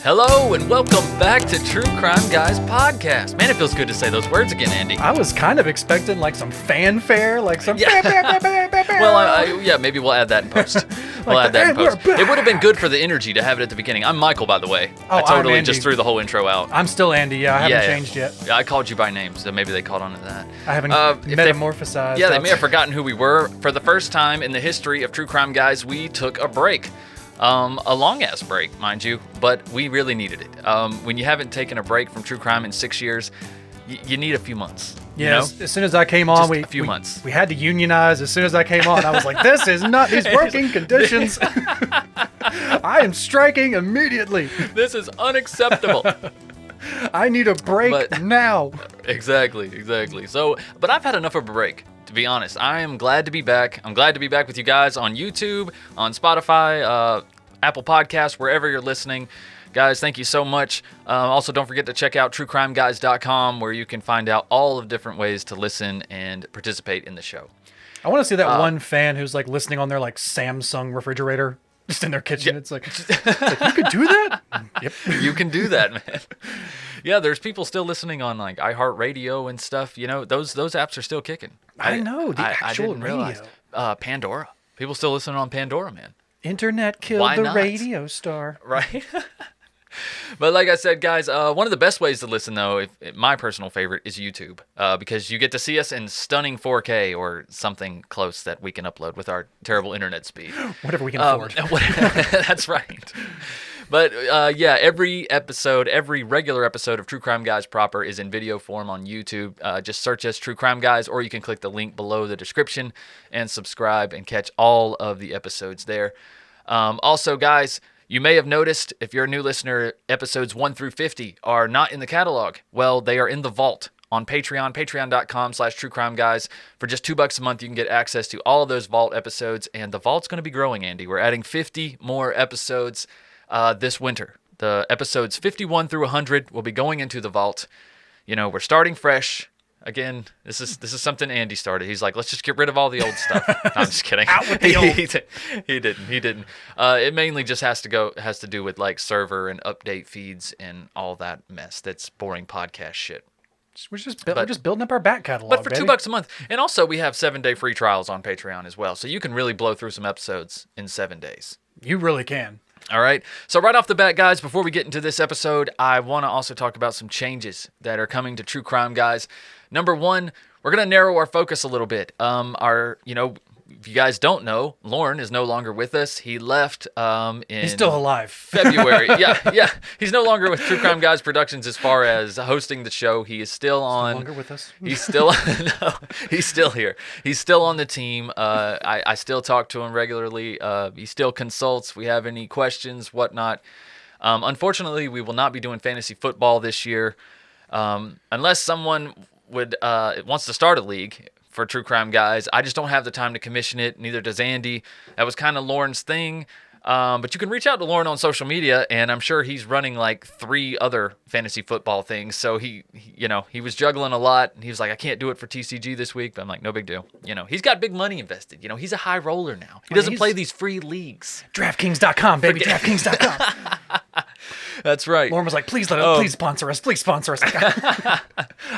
Hello and welcome back to True Crime Guys podcast. Man, it feels good to say those words again, Andy. I was kind of expecting like some fanfare, like some. Yeah. Well, yeah, maybe we'll add that in post. We'll add that in post. It would have been good for the energy to have it at the beginning. I'm Michael, by the way. I totally just threw the whole intro out. I'm still Andy. Yeah, I haven't changed yet. Yeah, I called you by name, so maybe they caught on to that. I haven't metamorphosized. They may have forgotten who we were. For the first time in the history of True Crime Guys, we took a break. A long-ass break, mind you, but we really needed it. When you haven't taken a break from true crime in 6 years, you need a few months. Yes, as soon as I came on, a few months. We had to unionize. As soon as I came on, I was like, this is not these working conditions. I am striking immediately. This is unacceptable. I need a break now. Exactly. So, but I've had enough of a break. To be honest, I am glad to be back. I'm glad to be back with you guys on YouTube, on Spotify, Apple Podcasts, wherever you're listening. Guys, thank you so much. Also, don't forget to check out truecrimeguys.com, where you can find out all of different ways to listen and participate in the show. I want to see that one fan who's like listening on their like Samsung refrigerator, just in their kitchen. It's like you could do that? Yep. You can do that, man. Yeah, there's people still listening on like iHeartRadio and stuff. You know, those apps are still kicking. I know, the actual I didn't realize. Pandora. People still listening on Pandora, man. Internet killed the radio star. Right? But like I said, guys, one of the best ways to listen, though, my personal favorite, is YouTube, because you get to see us in stunning 4K or something close that we can upload with our terrible internet speed. Whatever we can afford. That's right. But every regular episode of True Crime Guys proper is in video form on YouTube. Just search us True Crime Guys, or you can click the link below the description and subscribe and catch all of the episodes there. Also, guys, you may have noticed, if you're a new listener, episodes 1 through 50 are not in the catalog. Well, they are in the vault on Patreon, patreon.com/truecrimeguys. For just $2 a month, you can get access to all of those vault episodes, and the vault's going to be growing, Andy. We're adding 50 more episodes this winter. The episodes 51 through 100 will be going into the vault. You know, we're starting fresh. Again, this is something Andy started. He's like, let's just get rid of all the old stuff. No, I'm just kidding. Out with the old. He didn't. It mainly just has to do with like server and update feeds and all that mess. That's boring podcast shit. We're just building up our back catalog. But for $2 a month, and also we have 7-day free trials on Patreon as well, so you can really blow through some episodes in 7 days. You really can. All right. So right off the bat, guys, before we get into this episode, I want to also talk about some changes that are coming to True Crime Guys. Number one, we're going to narrow our focus a little bit. If you guys don't know, Lauren is no longer with us. He left He's still alive. February. Yeah. He's no longer with True Crime Guys Productions as far as hosting the show. He is still on. No longer with us. He's still no, he's still here. He's still on the team. I still talk to him regularly. He still consults. We have any questions, whatnot. Unfortunately, we will not be doing fantasy football this year, unless someone wants to start a league for True Crime Guys. I just don't have the time to commission it. Neither does Andy. That was kind of Lauren's thing. But you can reach out to Lauren on social media, and I'm sure he's running like 3 other fantasy football things. So he was juggling a lot, and he was like, I can't do it for TCG this week. But I'm like, no big deal. He's got big money invested. He's a high roller now. He doesn't play these free leagues. DraftKings.com, baby. DraftKings.com. That's right. Lauren was like, please sponsor us. Please sponsor us. I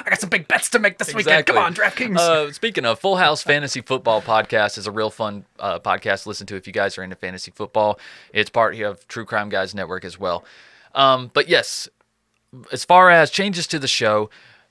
got some big bets to make this weekend. Come on, DraftKings. Speaking of, Full House Fantasy Football Podcast is a real fun podcast to listen to if you guys are into fantasy football. It's part of True Crime Guys Network as well. But yes, as far as changes to the show,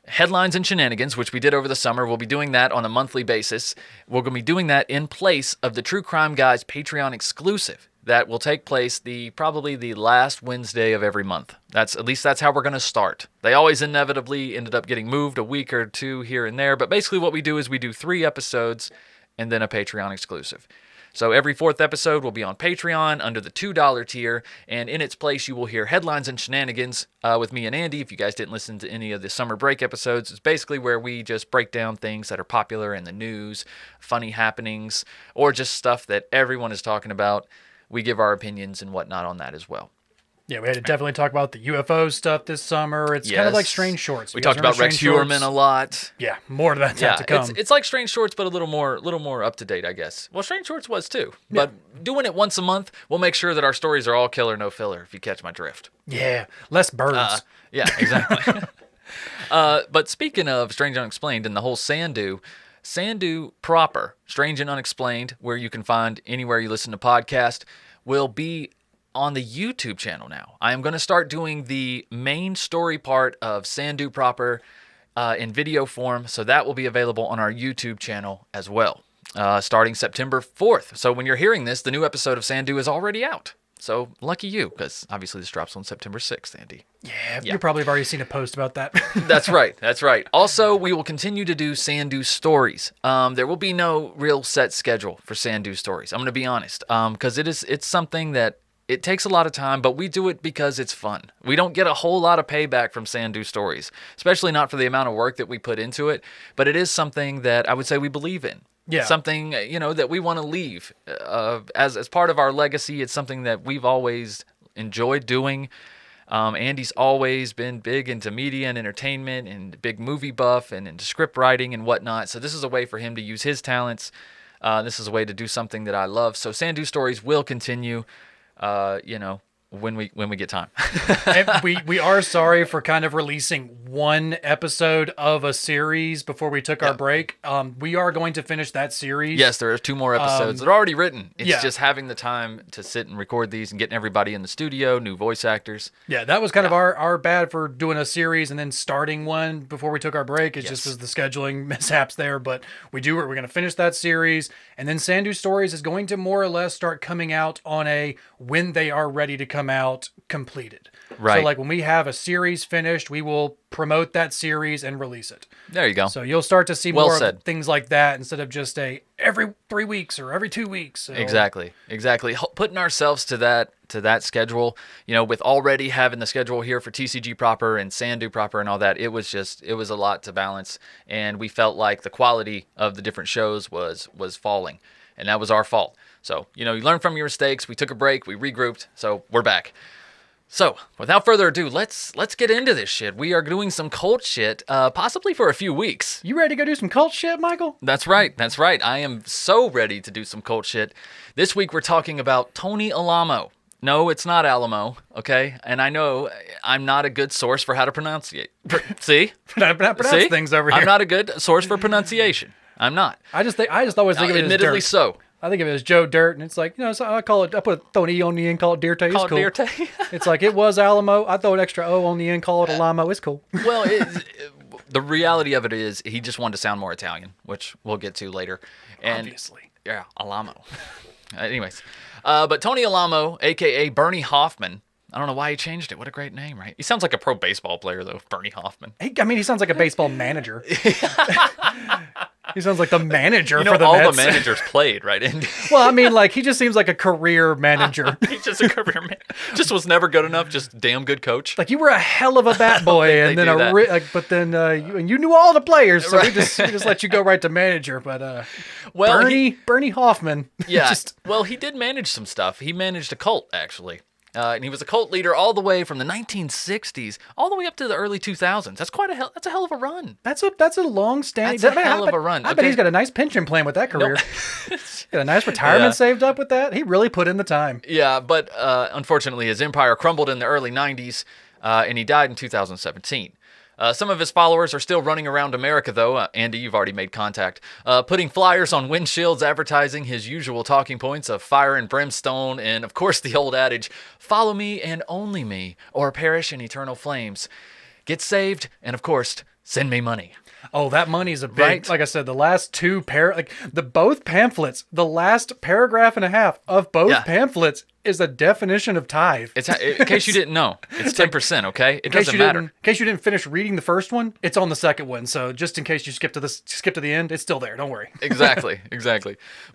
Headlines and Shenanigans, which we did over the summer, we'll be doing that on a monthly basis. We're going to be doing that in place of the True Crime Guys Patreon exclusive. That will take place probably the last Wednesday of every month. That's how we're going to start. They always inevitably ended up getting moved a week or two here and there, but basically what we do is we do 3 episodes and then a Patreon exclusive. So every 4th episode will be on Patreon under the $2 tier, and in its place you will hear Headlines and Shenanigans with me and Andy. If you guys didn't listen to any of the summer break episodes, it's basically where we just break down things that are popular in the news, funny happenings, or just stuff that everyone is talking about. We give our opinions and whatnot on that as well. Yeah, we had to definitely talk about the UFO stuff this summer. It's kind of like Strange Shorts. We talked about Rex Heuermann a lot. Yeah, more of that to come. It's like Strange Shorts, but a little more up to date, I guess. Well, Strange Shorts was too. Yeah. But doing it once a month, we'll make sure that our stories are all killer, no filler, if you catch my drift. Yeah, less birds. Yeah, exactly. But speaking of Strange Unexplained and the whole Sandu proper, Strange and Unexplained, where you can find anywhere you listen to podcasts, will be on the YouTube channel now. I am going to start doing the main story part of Sandu proper in video form, so that will be available on our YouTube channel as well, starting September 4th. So when you're hearing this, the new episode of Sandu is already out. So lucky you, because obviously this drops on September 6th, Andy. Yeah, you probably have already seen a post about that. That's right. Also, we will continue to do Sandu stories. There will be no real set schedule for Sandu stories. I'm going to be honest, because it's something that it takes a lot of time, but we do it because it's fun. We don't get a whole lot of payback from Sandu stories, especially not for the amount of work that we put into it. But it is something that I would say we believe in. Yeah. Something, that we want to leave as part of our legacy. It's something that we've always enjoyed doing. Andy's always been big into media and entertainment and big movie buff and into script writing and whatnot. So this is a way for him to use his talents. This is a way to do something that I love. So Sandu stories will continue, when we get time. And we are sorry for kind of releasing one episode of a series before we took our break. We are going to finish that series. Yes, there are 2 more episodes. They're already written. It's just having the time to sit and record these and getting everybody in the studio, new voice actors. Yeah, that was kind of our bad for doing a series and then starting one before we took our break. It just was the scheduling mishaps there, but we're going to finish that series, and then Sandu Stories is going to more or less start coming out on a when they are ready to come out completed. Right. So like when we have a series finished, we will promote that series and release it. There you go. So you'll start to see more of things like that instead of just every 3 weeks or every 2 weeks. So. Exactly. Putting ourselves to that schedule, with already having the schedule here for TCG proper and Sandu proper and all that, it was a lot to balance, and we felt like the quality of the different shows was falling, and that was our fault. So, you learn from your mistakes. We took a break. We regrouped. So we're back. So without further ado, let's get into this shit. We are doing some cult shit, possibly for a few weeks. You ready to go do some cult shit, Michael? That's right. I am so ready to do some cult shit. This week we're talking about Tony Alamo. No, it's not Alamo, okay? And I know I'm not a good source for how to pronounce it. See? Not pronounce things over here. I'm not a good source for pronunciation. I'm not. I just always think of it as admittedly dirt. So. I think of it as Joe Dirt, and it's like, so I put a Tony on the end, call it Dirte. It's cool. Dirte. It's like, it was Alamo. I throw an extra O on the end, call it Alamo. It's cool. Well, the reality of it is he just wanted to sound more Italian, which we'll get to later. And, obviously. Yeah, Alamo. Anyways. But Tony Alamo, a.k.a. Bernie Hoffman. I don't know why he changed it. What a great name, right? He sounds like a pro baseball player, though, Bernie Hoffman. He sounds like a baseball manager. He sounds like the manager for the all Mets. The managers played, right? Well, he just seems like a career manager. He's just a career manager. Just was never good enough. Just damn good coach. Like, you were a hell of a bat boy, and then you knew all the players, so we just let you go right to manager. But Bernie Hoffman. Yeah. He did manage some stuff. He managed a cult, actually. And he was a cult leader all the way from the 1960s all the way up to the early 2000s. That's a hell of a run. That's a long standing. That's a hell of a run. I bet he's got a nice pension plan with that career. Nope. Got a nice retirement saved up with that. He really put in the time. Yeah, but unfortunately his empire crumbled in the early 90s, and he died in 2017. Some of his followers are still running around America, though. Andy, you've already made contact. Putting flyers on windshields advertising his usual talking points of fire and brimstone, and, of course, the old adage, follow me and only me, or perish in eternal flames. Get saved, and, of course, send me money. Oh, that money's a big, right? Like I said, the last both pamphlets, the last paragraph and a half of both pamphlets is a definition of tithe. It's in case you didn't know, it's 10%. Okay, it doesn't matter. In case you didn't finish reading the first one, it's on the second one. So just in case you skip to the end, it's still there. Don't worry. Exactly.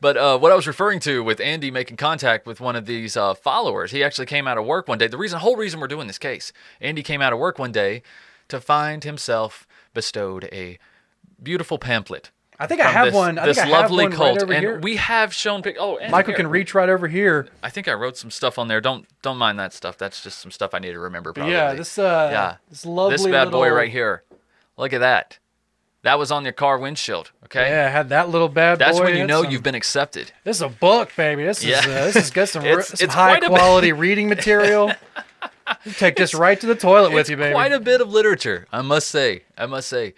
But what I was referring to with Andy making contact with one of these followers, he actually came out of work one day. The whole reason we're doing this case, Andy came out of work one day to find himself bestowed a beautiful pamphlet I think I have one. I This think I have lovely one cult, right over and here. we have shown. And Michael here, can reach right over here. I think I wrote some stuff on there. Don't mind that stuff. That's just some stuff I need to remember. But Probably. yeah, this lovely this bad boy little- right here. Look at that. That was on your car windshield. Okay. Yeah, I had that little bad boy. That's when you know you've been accepted. This is a book, baby. This is good. Some It's high quite a quality reading material. You take this right to the toilet with you, baby. Quite a bit of literature, I must say.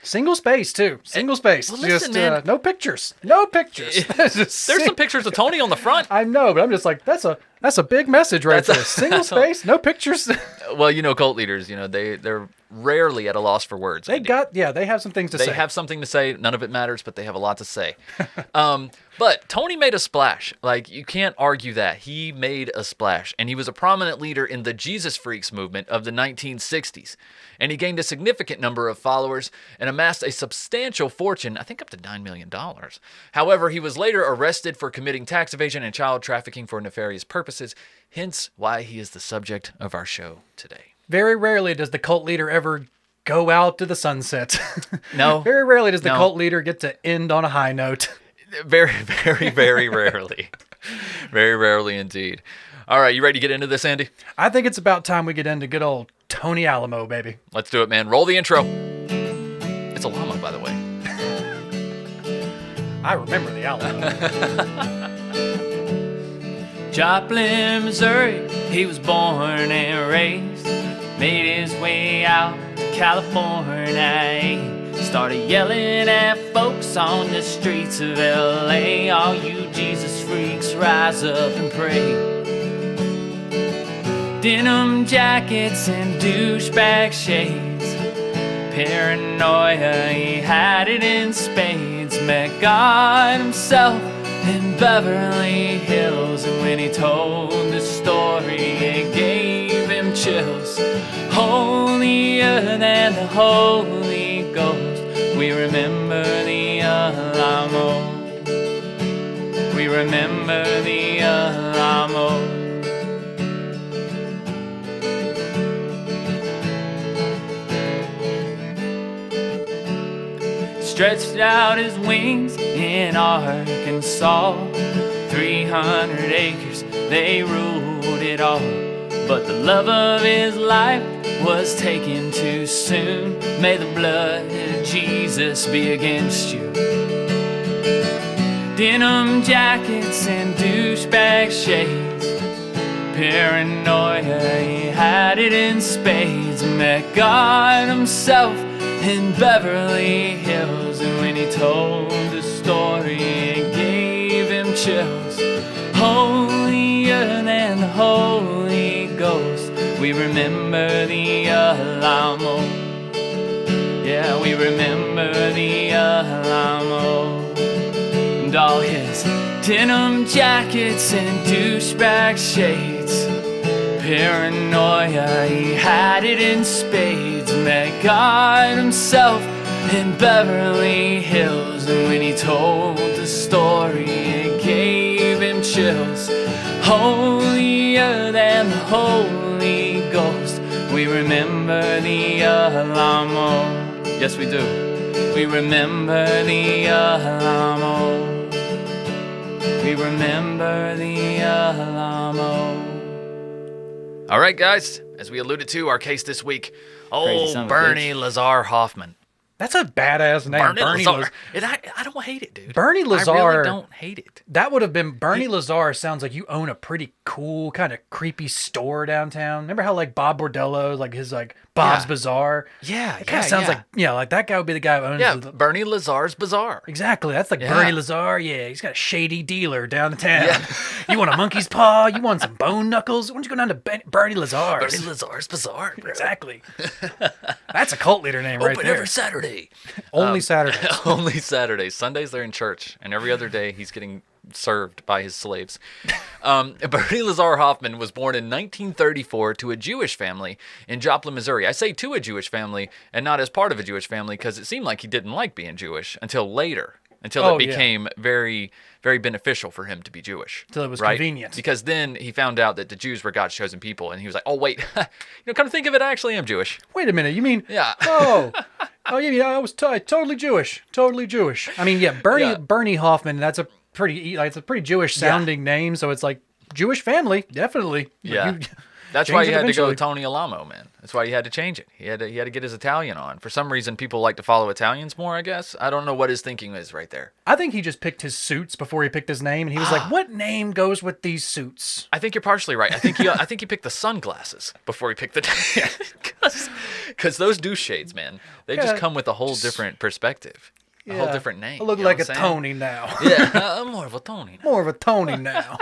Single space too. Single space. Well, listen, just man. No pictures. No pictures. There's some pictures of Tony on the front. I know, but I'm just like, that's a big message right there. Single space, no pictures. Well, cult leaders, they're rarely at a loss for words. They have some things to say. They have something to say. None of it matters, but they have a lot to say. But Tony made a splash. Like, you can't argue that. He made a splash. And he was a prominent leader in the Jesus Freaks movement of the 1960s. And he gained a significant number of followers and amassed a substantial fortune, I think up to $9 million. However, he was later arrested for committing tax evasion and child trafficking for nefarious purposes, hence why he is the subject of our show today. Very rarely does the cult leader ever go out to the sunset. No. Very rarely does the cult leader get to end on a high note. Very, very, very rarely. Very rarely indeed. All right, you ready to get into this, Andy? I think it's about time we get into good old Tony Alamo, baby. Let's do it, man. Roll the intro. It's Alamo, by the way. I remember the Alamo. Joplin, Missouri, he was born and raised. Made his way out to California. Started yelling at folks on the streets of LA. All you Jesus freaks, rise up and pray. Denim jackets and douchebag shades. Paranoia, he had it in spades. Met God himself in Beverly Hills. And when he told the story, it gave him chills. Holier than the Holy Ghost. We remember the Alamo. We remember the Alamo. Stretched out his wings in Arkansas. 300 acres, they ruled it all. But the love of his life was taken too soon. May the blood of Jesus be against you. Denim jackets and douchebag shades. Paranoia, he had it in spades. Met God himself in Beverly Hills. And when he told the story, it gave him chills. Holier than the Holy Ghost. We remember the Alamo. Yeah, we remember the Alamo. And all his denim jackets and douchebag shades. Paranoia, he had it in spades. Met God himself in Beverly Hills. And when he told the story, it gave him chills. Holier than the Holy Ghost. We remember the Alamo. Yes, we do. We remember the Alamo. We remember the Alamo. All right, guys. As we alluded to, our case this week. Crazy son of a Bernie Lazar Hoffman. That's a badass name. Bernie Lazar. And I don't hate it, dude. Bernie Lazar. I really don't hate it. That would have been Bernie Lazar. Sounds like you own a pretty cool, kind of creepy store downtown. Remember how like Bob Bordello, like his like Bob's Yeah. Bazaar. Yeah, It kind of sounds like like that guy would be the guy who owns. Yeah, the, Bernie Lazar's Bazaar. Exactly. That's like Yeah. Bernie Lazar. Yeah, he's got a shady dealer downtown. Yeah. You want a monkey's paw? You want some bone knuckles? Why don't you go down to Bernie Lazar's? Bernie Lazar's Bazaar, bro. Exactly. That's a cult leader name right Open there. every Saturday. Only Saturdays. Only Saturdays. Sundays they're in church, and every other day he's getting served by his slaves. Bernie Lazar Hoffman was born in 1934 to a Jewish family in Joplin, Missouri. I say to a Jewish family and not as part of a Jewish family because it seemed like he didn't like being Jewish until later, until it became very, very beneficial for him to be Jewish. Till it was right? convenient. Because then he found out that the Jews were God's chosen people, and he was like, oh, wait, come to think of it, I actually am Jewish. Wait a minute. You mean? Yeah. Oh, Oh yeah, I was totally Jewish. Totally Jewish. I mean, yeah, Bernie Hoffman. That's a pretty Jewish sounding name. So it's like Jewish family, definitely. Yeah. That's why you had to go Tony Alamo, man. That's why you had to change it. He had to get his Italian on. For some reason, people like to follow Italians more, I guess. I don't know what his thinking is right there. I think he just picked his suits before he picked his name, and he was like, "What name goes with these suits?" I think you're partially right. I think he picked the sunglasses before he picked the because those douche shades, man, they just come with a whole different perspective, a whole different name. I look like a Tony now. Yeah, I'm more of a Tony. More of a Tony now.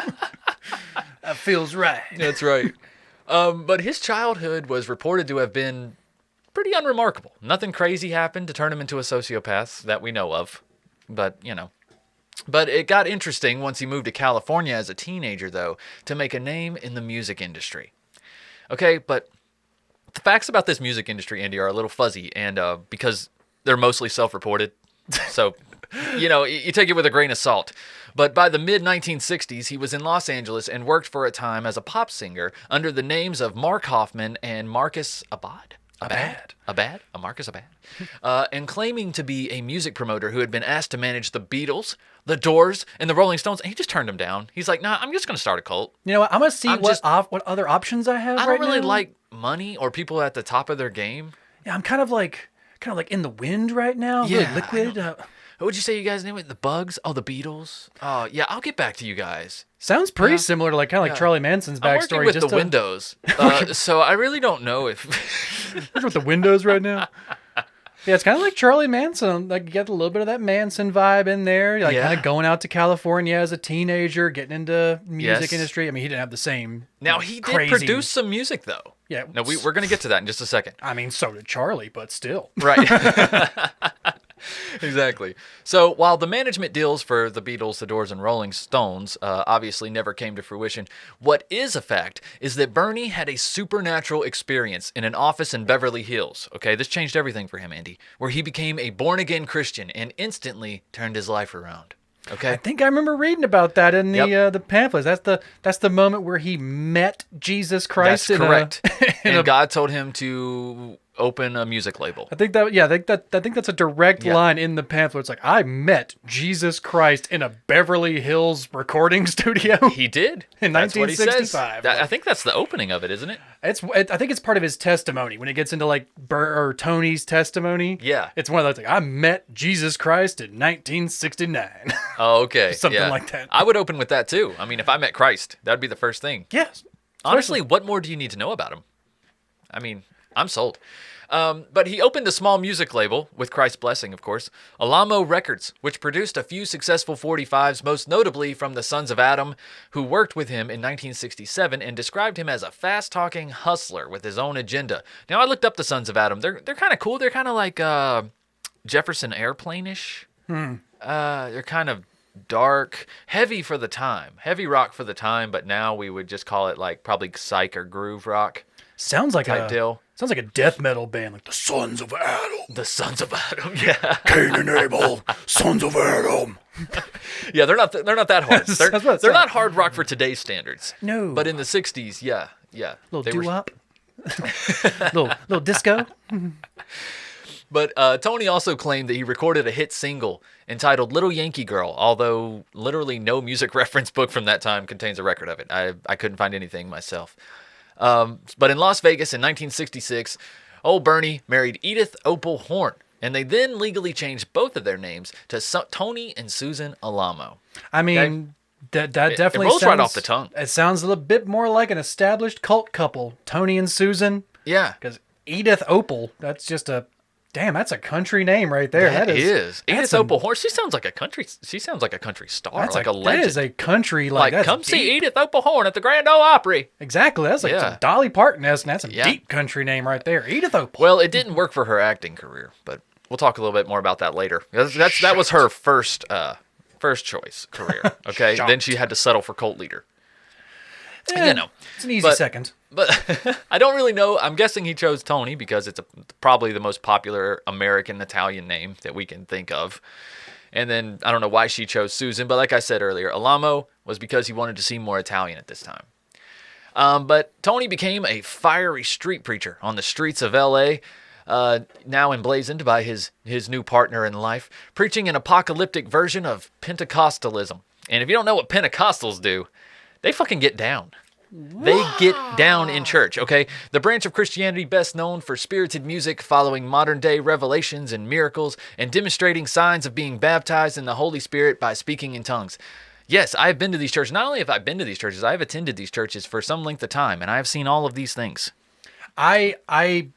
That feels right. That's right. But his childhood was reported to have been pretty unremarkable. Nothing crazy happened to turn him into a sociopath that we know of. But, But it got interesting once he moved to California as a teenager, though, to make a name in the music industry. Okay, but the facts about this music industry, Andy, are a little fuzzy, and because they're mostly self-reported. So, you take it with a grain of salt. But by the mid-1960s, he was in Los Angeles and worked for a time as a pop singer under the names of Mark Hoffman and Marcus Abad. Marcus Abad. And claiming to be a music promoter who had been asked to manage the Beatles, the Doors, and the Rolling Stones. And he just turned them down. He's like, nah, I'm just going to start a cult. You know what? I'm going to see what other options I have. I don't really like money or people at the top of their game. Yeah, I'm kind of like in the wind right now. Yeah. Really liquid. What would you say you guys name it? The Bugs? Oh, the Beatles? Oh, yeah, I'll get back to you guys. Sounds pretty similar to kind of like Charlie Manson's backstory. I'm working with the Windows, so I really don't know if... Working with the Windows right now? Yeah, it's kind of like Charlie Manson. Like, you get a little bit of that Manson vibe in there. Like, kind of going out to California as a teenager, getting into music industry. I mean, he didn't have the same... Now, he did produce some music, though. Yeah. No, we're going to get to that in just a second. I mean, so did Charlie, but still. Right. Exactly. So while the management deals for the Beatles, the Doors, and Rolling Stones obviously never came to fruition, what is a fact is that Bernie had a supernatural experience in an office in Beverly Hills. Okay, this changed everything for him, Andy, where he became a born-again Christian and instantly turned his life around. Okay. I think I remember reading about that in the pamphlets. That's the moment where he met Jesus Christ. That's correct. And God told him to open a music label. I think that's a direct line in the pamphlet. It's like, I met Jesus Christ in a Beverly Hills recording studio. He did. In 1965. I think that's the opening of it, isn't it? I think it's part of his testimony when it gets into like Tony's testimony. Yeah. It's one of those like, I met Jesus Christ in 1969. Oh, okay. Something like that. I would open with that too. I mean, if I met Christ, that'd be the first thing. Yes. Honestly, what more do you need to know about him? I mean, I'm sold. But he opened a small music label, with Christ's blessing, of course, Alamo Records, which produced a few successful 45s, most notably from the Sons of Adam, who worked with him in 1967 and described him as a fast-talking hustler with his own agenda. Now, I looked up the Sons of Adam. They're kind of cool. They're kind of like Jefferson Airplane-ish. They're kind of dark, heavy for the time, heavy rock for the time, but now we would just call it like probably psych or groove rock. Sounds like type deal. Sounds like a death metal band, like the Sons of Adam. The Sons of Adam, yeah. Cain and Abel, Sons of Adam. Yeah, they're not that hard. They're not hard rock for today's standards. No. But in the 60s, yeah. Little doo-wop. little disco. But Tony also claimed that he recorded a hit single entitled Little Yankee Girl, although literally no music reference book from that time contains a record of it. I couldn't find anything myself. But in Las Vegas in 1966, old Bernie married Edith Opal Horn, and they then legally changed both of their names to Tony and Susan Alamo. I mean, that definitely rolls right off the tongue. It sounds a little bit more like an established cult couple, Tony and Susan. Yeah. Because Edith Opal, that's just that's a country name right there. That is. Edith Opal Horn. She sounds like a country star, like a legend. That is a country like come deep. See Edith Opal Horn at the Grand Ole Opry. Exactly. That's like some Dolly Parton-esque, and that's a deep country name right there. Edith Opal. Well, it didn't work for her acting career, but we'll talk a little bit more about that later. That was her first choice career. Okay, then she had to settle for cult leader. It's an easy second. But I don't really know. I'm guessing he chose Tony because it's probably the most popular American Italian name that we can think of. And then I don't know why she chose Susan, but like I said earlier, Alamo was because he wanted to seem more Italian at this time. But Tony became a fiery street preacher on the streets of L.A., now emblazoned by his new partner in life, preaching an apocalyptic version of Pentecostalism. And if you don't know what Pentecostals do, they fucking get down. They get down in church, okay? The branch of Christianity best known for spirited music following modern-day revelations and miracles and demonstrating signs of being baptized in the Holy Spirit by speaking in tongues. Yes, I have been to these churches. Not only have I been to these churches, I have attended these churches for some length of time, and I have seen all of these things. I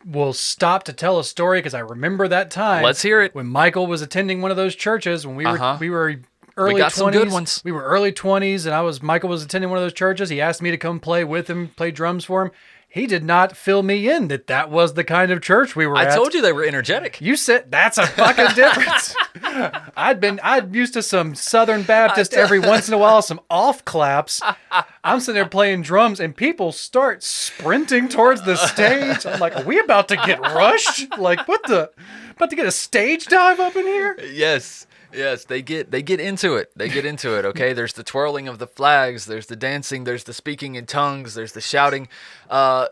will stop to tell a story because I remember that time. Let's hear it. When Michael was attending one of those churches when we were early 20s. We got some good ones. We were early 20s, and Michael was attending one of those churches. He asked me to come play with him, play drums for him. He did not fill me in that was the kind of church we were at. I told you they were energetic. You said that's a fucking difference. I'd used to some Southern Baptist every once in a while, some off claps. I'm sitting there playing drums and people start sprinting towards the stage. I'm like, are we about to get rushed? Like, about to get a stage dive up in here? Yes. Yes, they get into it. They get into it, okay? There's the twirling of the flags, there's the dancing, there's the speaking in tongues, there's the shouting.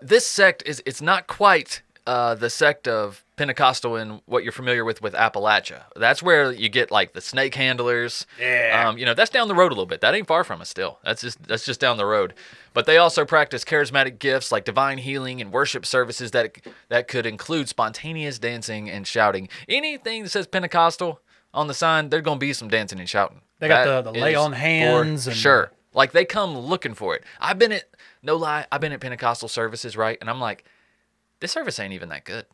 This sect it's not quite the sect of Pentecostal in what you're familiar with Appalachia. That's where you get like the snake handlers. Yeah. That's down the road a little bit. That ain't far from us still. That's just down the road. But they also practice charismatic gifts like divine healing and worship services that could include spontaneous dancing and shouting. Anything that says Pentecostal on the sign, there's going to be some dancing and shouting. They got the lay on hands. For sure. Like, they come looking for it. I've been at Pentecostal services, right? And I'm like, this service ain't even that good.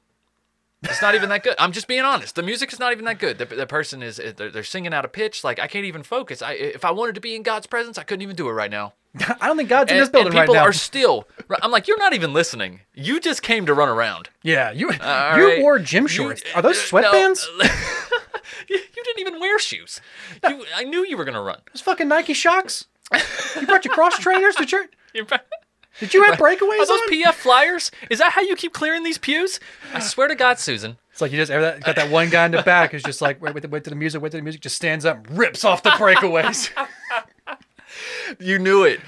It's not even that good. I'm just being honest. The music is not even that good. The person they're singing out of pitch. Like, I can't even focus. If I wanted to be in God's presence, I couldn't even do it right now. I don't think God's in this building right now. And people are still. I'm like, you're not even listening. You just came to run around. Yeah, you wore gym shorts. Are those sweatbands? No. You didn't even wear shoes. I knew you were going to run. Those fucking Nike Shocks? You brought your cross trainers to church? Did you have breakaways Are those on? PF flyers? Is that how you keep clearing these pews? I swear to God, Susan. It's like you just got that one guy in the back who's just like, wait to the music, just stands up and rips off the breakaways. You knew it.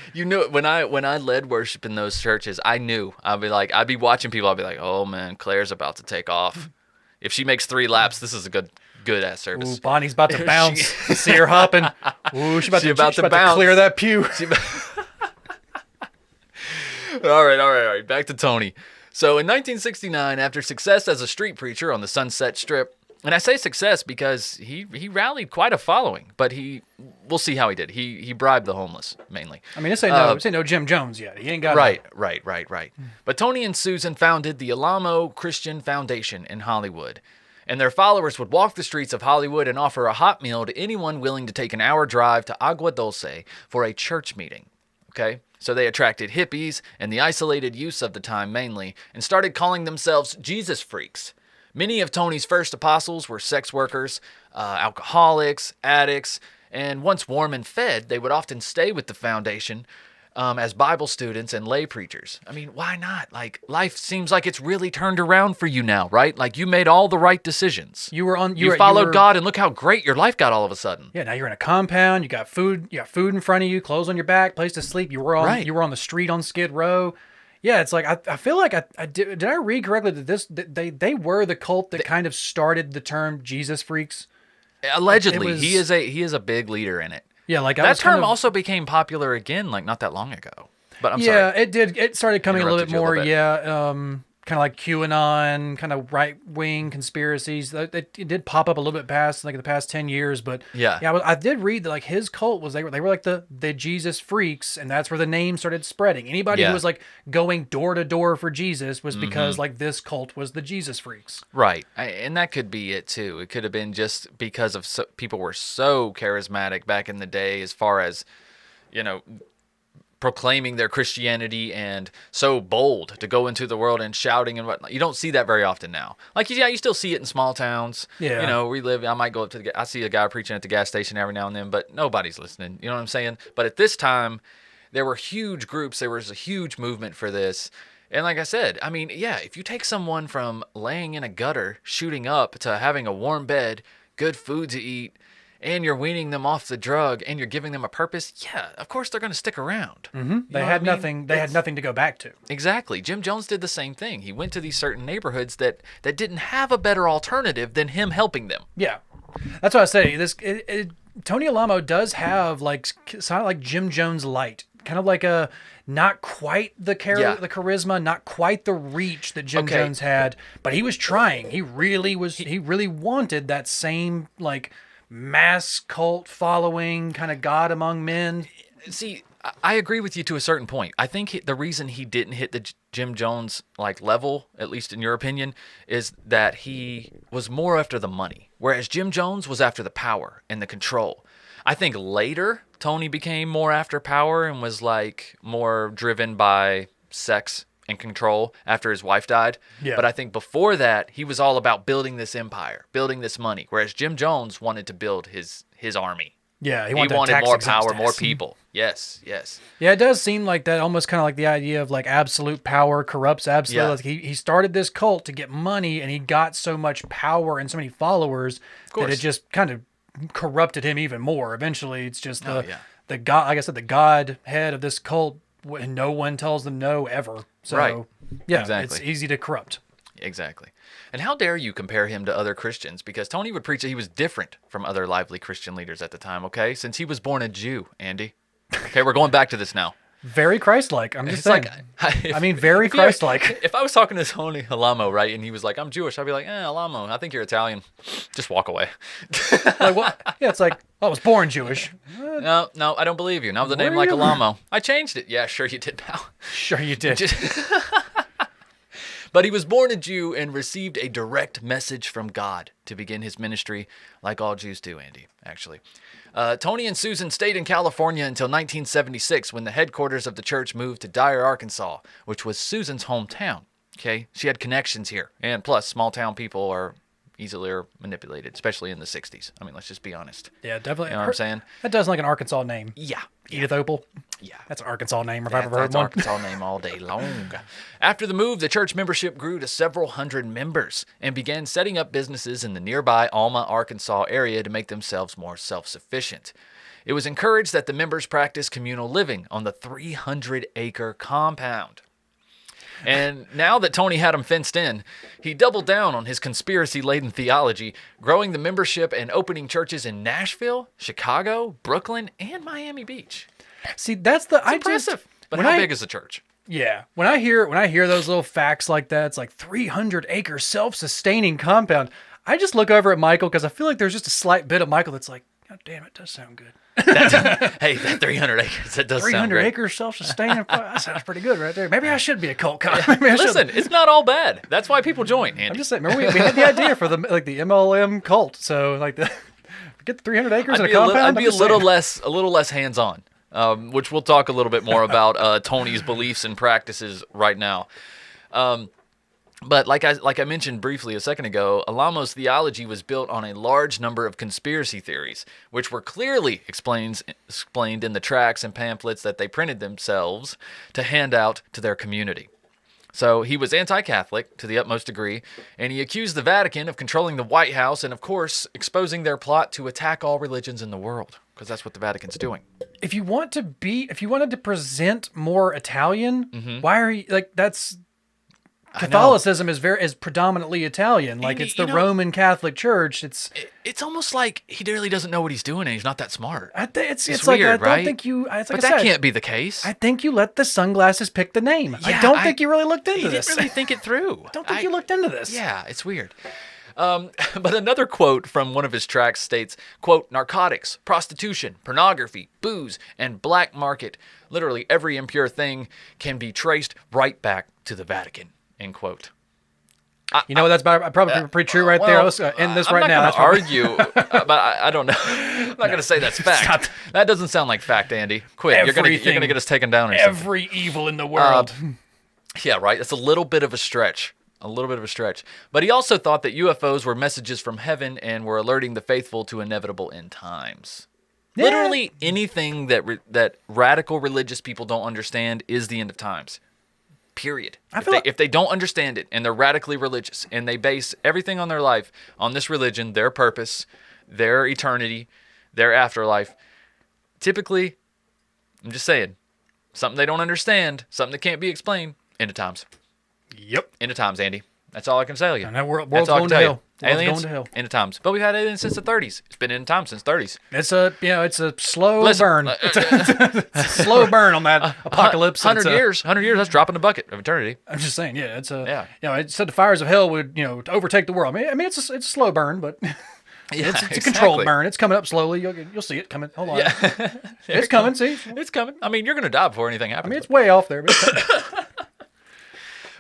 When I led worship in those churches, I knew. I'd be watching people. I'd be like, oh man, Claire's about to take off. If she makes 3 laps, this is a good ass service. Ooh, Bonnie's about to bounce. See her hopping. Ooh, she's about to clear that pew. All right. Back to Tony. So in 1969, after success as a street preacher on the Sunset Strip, and I say success because he rallied quite a following, but we'll see how he did. He bribed the homeless mainly. I mean, this ain't no Jim Jones yet. He ain't got right. But Tony and Susan founded the Alamo Christian Foundation in Hollywood. And their followers would walk the streets of Hollywood and offer a hot meal to anyone willing to take an hour drive to Agua Dulce for a church meeting. Okay? So they attracted hippies and the isolated youths of the time mainly, and started calling themselves Jesus freaks. Many of Tony's first apostles were sex workers, alcoholics, addicts, and once warm and fed, they would often stay with the foundation as Bible students and lay preachers. I mean, why not? Like, life seems like it's really turned around for you now, right? Like, you made all the right decisions. You followed God, and look how great your life got all of a sudden. Yeah, now you're in a compound. You got food in front of you, clothes on your back, place to sleep. You were on the street on Skid Row. Yeah, it's like I feel like did I read correctly that they were the cult that kind of started the term Jesus freaks? Allegedly, he is a big leader in it. Yeah, like that term also became popular again, like not that long ago. But I'm sorry. Yeah, it did. It started coming a little bit more. Yeah, kind of like QAnon, kind of right-wing conspiracies. It did pop up a little bit past the past 10 years, but yeah, I did read that like his cult was they were like the Jesus freaks, and that's where the name started spreading. Anybody who was like going door to door for Jesus was because like this cult was the Jesus freaks. Right, and that could be it too. It could have been just because of people were so charismatic back in the day, as far as proclaiming their Christianity and so bold to go into the world and shouting and whatnot. You don't see that very often now. Like, you still see it in small towns. Yeah. I might go up to I see a guy preaching at the gas station every now and then, but nobody's listening. You know what I'm saying? But at this time, there were huge groups. There was a huge movement for this. And like I said, I mean, yeah, if you take someone from laying in a gutter, shooting up, to having a warm bed, good food to eat, and you're weaning them off the drug, and you're giving them a purpose, yeah, of course they're going to stick around. Mm-hmm. They had nothing. They had nothing to go back to. Exactly. Jim Jones did the same thing. He went to these certain neighborhoods that didn't have a better alternative than him helping them. Yeah, that's what I say. Tony Alamo does have kind of like Jim Jones light, kind of like a not quite the charisma, not quite the reach that Jim Jones had, but he was trying. He really was. He really wanted that same like mass cult following, kind of God among men. See, I agree with you to a certain point. I think the reason he didn't hit the Jim Jones like level, at least in your opinion, is that he was more after the money, whereas Jim Jones was after the power and the control. I think later Tony became more after power and was like more driven by sex and control after his wife died. Yeah. But I think before that, he was all about building this empire, building this money, whereas Jim Jones wanted to build his army. Yeah, he wanted more power, more people. Yes. Yeah, it does seem like that, almost kind of like the idea of like absolute power corrupts absolute. Yeah. Like he started this cult to get money, and he got so much power and so many followers that it just kind of corrupted him even more. Eventually, it's just the god, like I said, the god head of this cult, and no one tells them no ever. So Exactly. It's easy to corrupt. Exactly. And how dare you compare him to other Christians? Because Tony would preach that he was different from other lively Christian leaders at the time, okay? Since he was born a Jew, Andy. Okay, we're going back to this now. Very Christ-like. I'm just saying. Very Christ-like. If I was talking to Tony Alamo, right, and he was like, I'm Jewish, I'd be like, Alamo, I think you're Italian. Just walk away. Like what? Yeah, it's like, I was born Jewish. No, I don't believe you. Now the name like Alamo. I changed it. Yeah, sure you did, pal. Sure you did. But he was born a Jew and received a direct message from God to begin his ministry, like all Jews do, Andy, actually. Tony and Susan stayed in California until 1976 when the headquarters of the church moved to Dyer, Arkansas, which was Susan's hometown. Okay, she had connections here. And plus, small town people are easily manipulated, especially in the 60s. I mean, let's just be honest. Yeah, definitely. You know what I'm saying? That does like an Arkansas name. Yeah. Edith Opal. Yeah. That's an Arkansas name if I've ever heard That's one. Arkansas name all day long. After the move, the church membership grew to several hundred members and began setting up businesses in the nearby Alma, Arkansas area to make themselves more self-sufficient. It was encouraged that the members practice communal living on the 300-acre compound. And now that Tony had him fenced in, he doubled down on his conspiracy-laden theology, growing the membership and opening churches in Nashville, Chicago, Brooklyn, and Miami Beach. See, that's the Impressive. But how big is the church? Yeah. When I hear those little facts like that, it's like 300-acre self-sustaining compound. I just look over at Michael because I feel like there's just a slight bit of Michael that's like, God damn, it does sound good. Hey, that 300 acres, that does sound 300 great. acres self-sustaining. That sounds pretty good right there. Maybe I should be a cult guy. Listen, it's not all bad. That's why people join, Andy. I'm just saying, remember we had the idea for the MLM cult. So like get the 300 acres in a compound. I'd be a little less hands-on, which we'll talk a little bit more about Tony's beliefs and practices right now. But like I mentioned briefly a second ago, Alamo's theology was built on a large number of conspiracy theories, which were clearly explained in the tracts and pamphlets that they printed themselves to hand out to their community. So he was anti-Catholic to the utmost degree, and he accused the Vatican of controlling the White House and, of course, exposing their plot to attack all religions in the world, because that's what the Vatican's doing. If you wanted to present more Italian, why are you like that's... Catholicism is predominantly Italian. Like, it's the Roman Catholic Church. It's almost like he really doesn't know what he's doing and he's not that smart. It's weird, like, I right? don't think you... It's like but that can't be the case. I think you let the sunglasses pick the name. I don't think you really looked into this. He didn't really think it through. I don't think you looked into this. Yeah, it's weird. But another quote from one of his tracts states, quote, narcotics, prostitution, pornography, booze, and black market, literally every impure thing can be traced right back to the Vatican. End quote. You know what? That's probably pretty true right there. Let's end this right now. I'm not going to argue, but I don't know. I'm not going to say that's fact. That doesn't sound like fact, Andy. Quit. You're going to get us taken down or something. Every evil in the world. Yeah, right. It's a little bit of a stretch. But he also thought that UFOs were messages from heaven and were alerting the faithful to inevitable end times. Yeah. Literally anything that radical religious people don't understand is the end of times. Period. If they don't understand it and they're radically religious and they base everything on their life on this religion, their purpose, their eternity, their afterlife. Typically, I'm just saying, something they don't understand, something that can't be explained. End of times. Yep. End of times, Andy. That's all I can tell you. And that world's That's all I going can to tell hell. you. World's Aliens, going to hell. end of times. But we've had aliens since the 30s. It's been end of times since 30s. It's a slow Listen, burn. It's a slow burn on that apocalypse. 100 years, that's dropping the bucket of eternity. I'm just saying, it said the fires of hell would, overtake the world. I mean, it's a slow burn, but it's a controlled burn. It's coming up slowly. You'll see it coming. Hold on. Yeah. It's coming. See, it's coming. I mean, you're going to die before anything happens. I mean, it's way off there, but it's coming.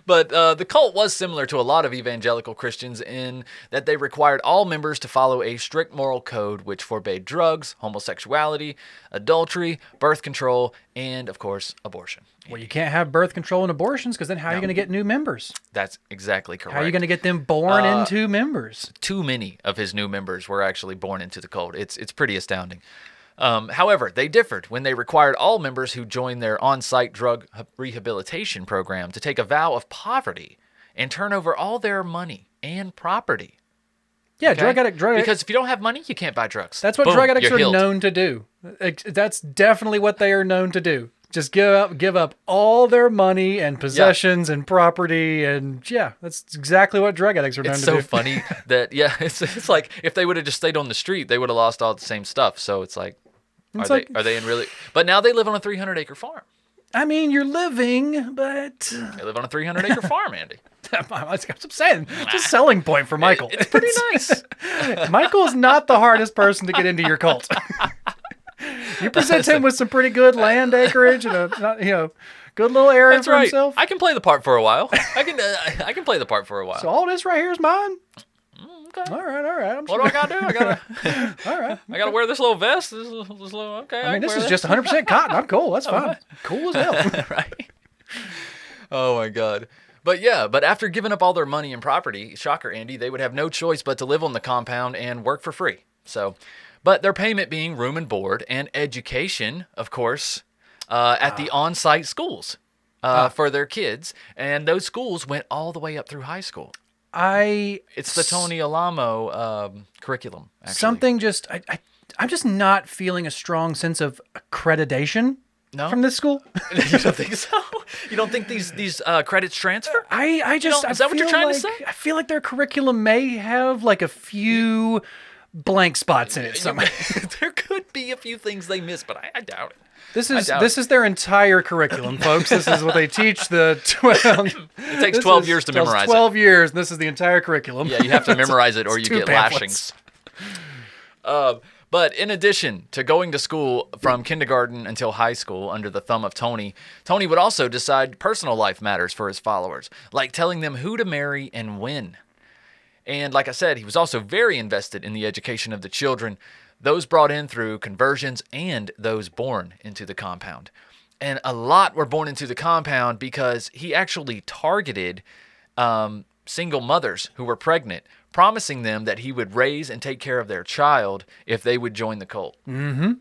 But the cult was similar to a lot of evangelical Christians in that they required all members to follow a strict moral code which forbade drugs, homosexuality, adultery, birth control, and, of course, abortion. Well, you can't have birth control and abortions because then how are you going to get new members? That's exactly correct. How are you going to get them born into members? Too many of his new members were actually born into the cult. It's pretty astounding. However, they differed when they required all members who joined their on-site drug rehabilitation program to take a vow of poverty and turn over all their money and property. Yeah, Okay? drug addict. Because if you don't have money, you can't buy drugs. That's what Boom, drug addicts you're are healed. known to do. That's definitely what they are known to do. Just give up all their money and possessions and property, and that's exactly what drug addicts are known It's to so do. funny that it's like if they would have just stayed on the street, they would have lost all the same stuff. So it's like, are they in really? But now they live on a 300-acre farm. I mean, you're living, but They live on a 300-acre farm, Andy. that's what I'm saying. It's a selling point for Michael. It's pretty nice. Michael's not the hardest person to get into your cult. You present him with some pretty good land acreage and a good little area That's for right. himself. I can play the part for a while. I can play the part for a while. So all this right here is mine. Okay. All right. What do I gotta do? All right. I gotta wear this little vest. This little okay. I mean, this can is wear just 100% cotton. I'm cool. That's fine. Cool as hell. that. Right. Oh my god. But after giving up all their money and property, shocker, Andy, they would have no choice but to live on the compound and work for free. But their payment being room and board and education, of course, at the on-site schools for their kids. And those schools went all the way up through high school. It's the Tony Alamo curriculum, actually. Something just, I'm just not feeling a strong sense of accreditation from this school. You don't think so? You don't think these credits transfer? I just, is that what you're trying to say? I feel like their curriculum may have like a few blank spots in it somewhere. There could be a few things they miss, but I doubt it. This is their entire curriculum, folks. This is what they teach the 12. It takes 12 years to memorize 12 years, and this is the entire curriculum. Yeah, you have to memorize it or you two get pamphlets. lashings. But in addition to going to school from kindergarten until high school under the thumb of Tony would also decide personal life matters for his followers, like telling them who to marry and when. And like I said, he was also very invested in the education of the children, those brought in through conversions and those born into the compound. And a lot were born into the compound because he actually targeted single mothers who were pregnant, promising them that he would raise and take care of their child if they would join the cult. Mm-hmm.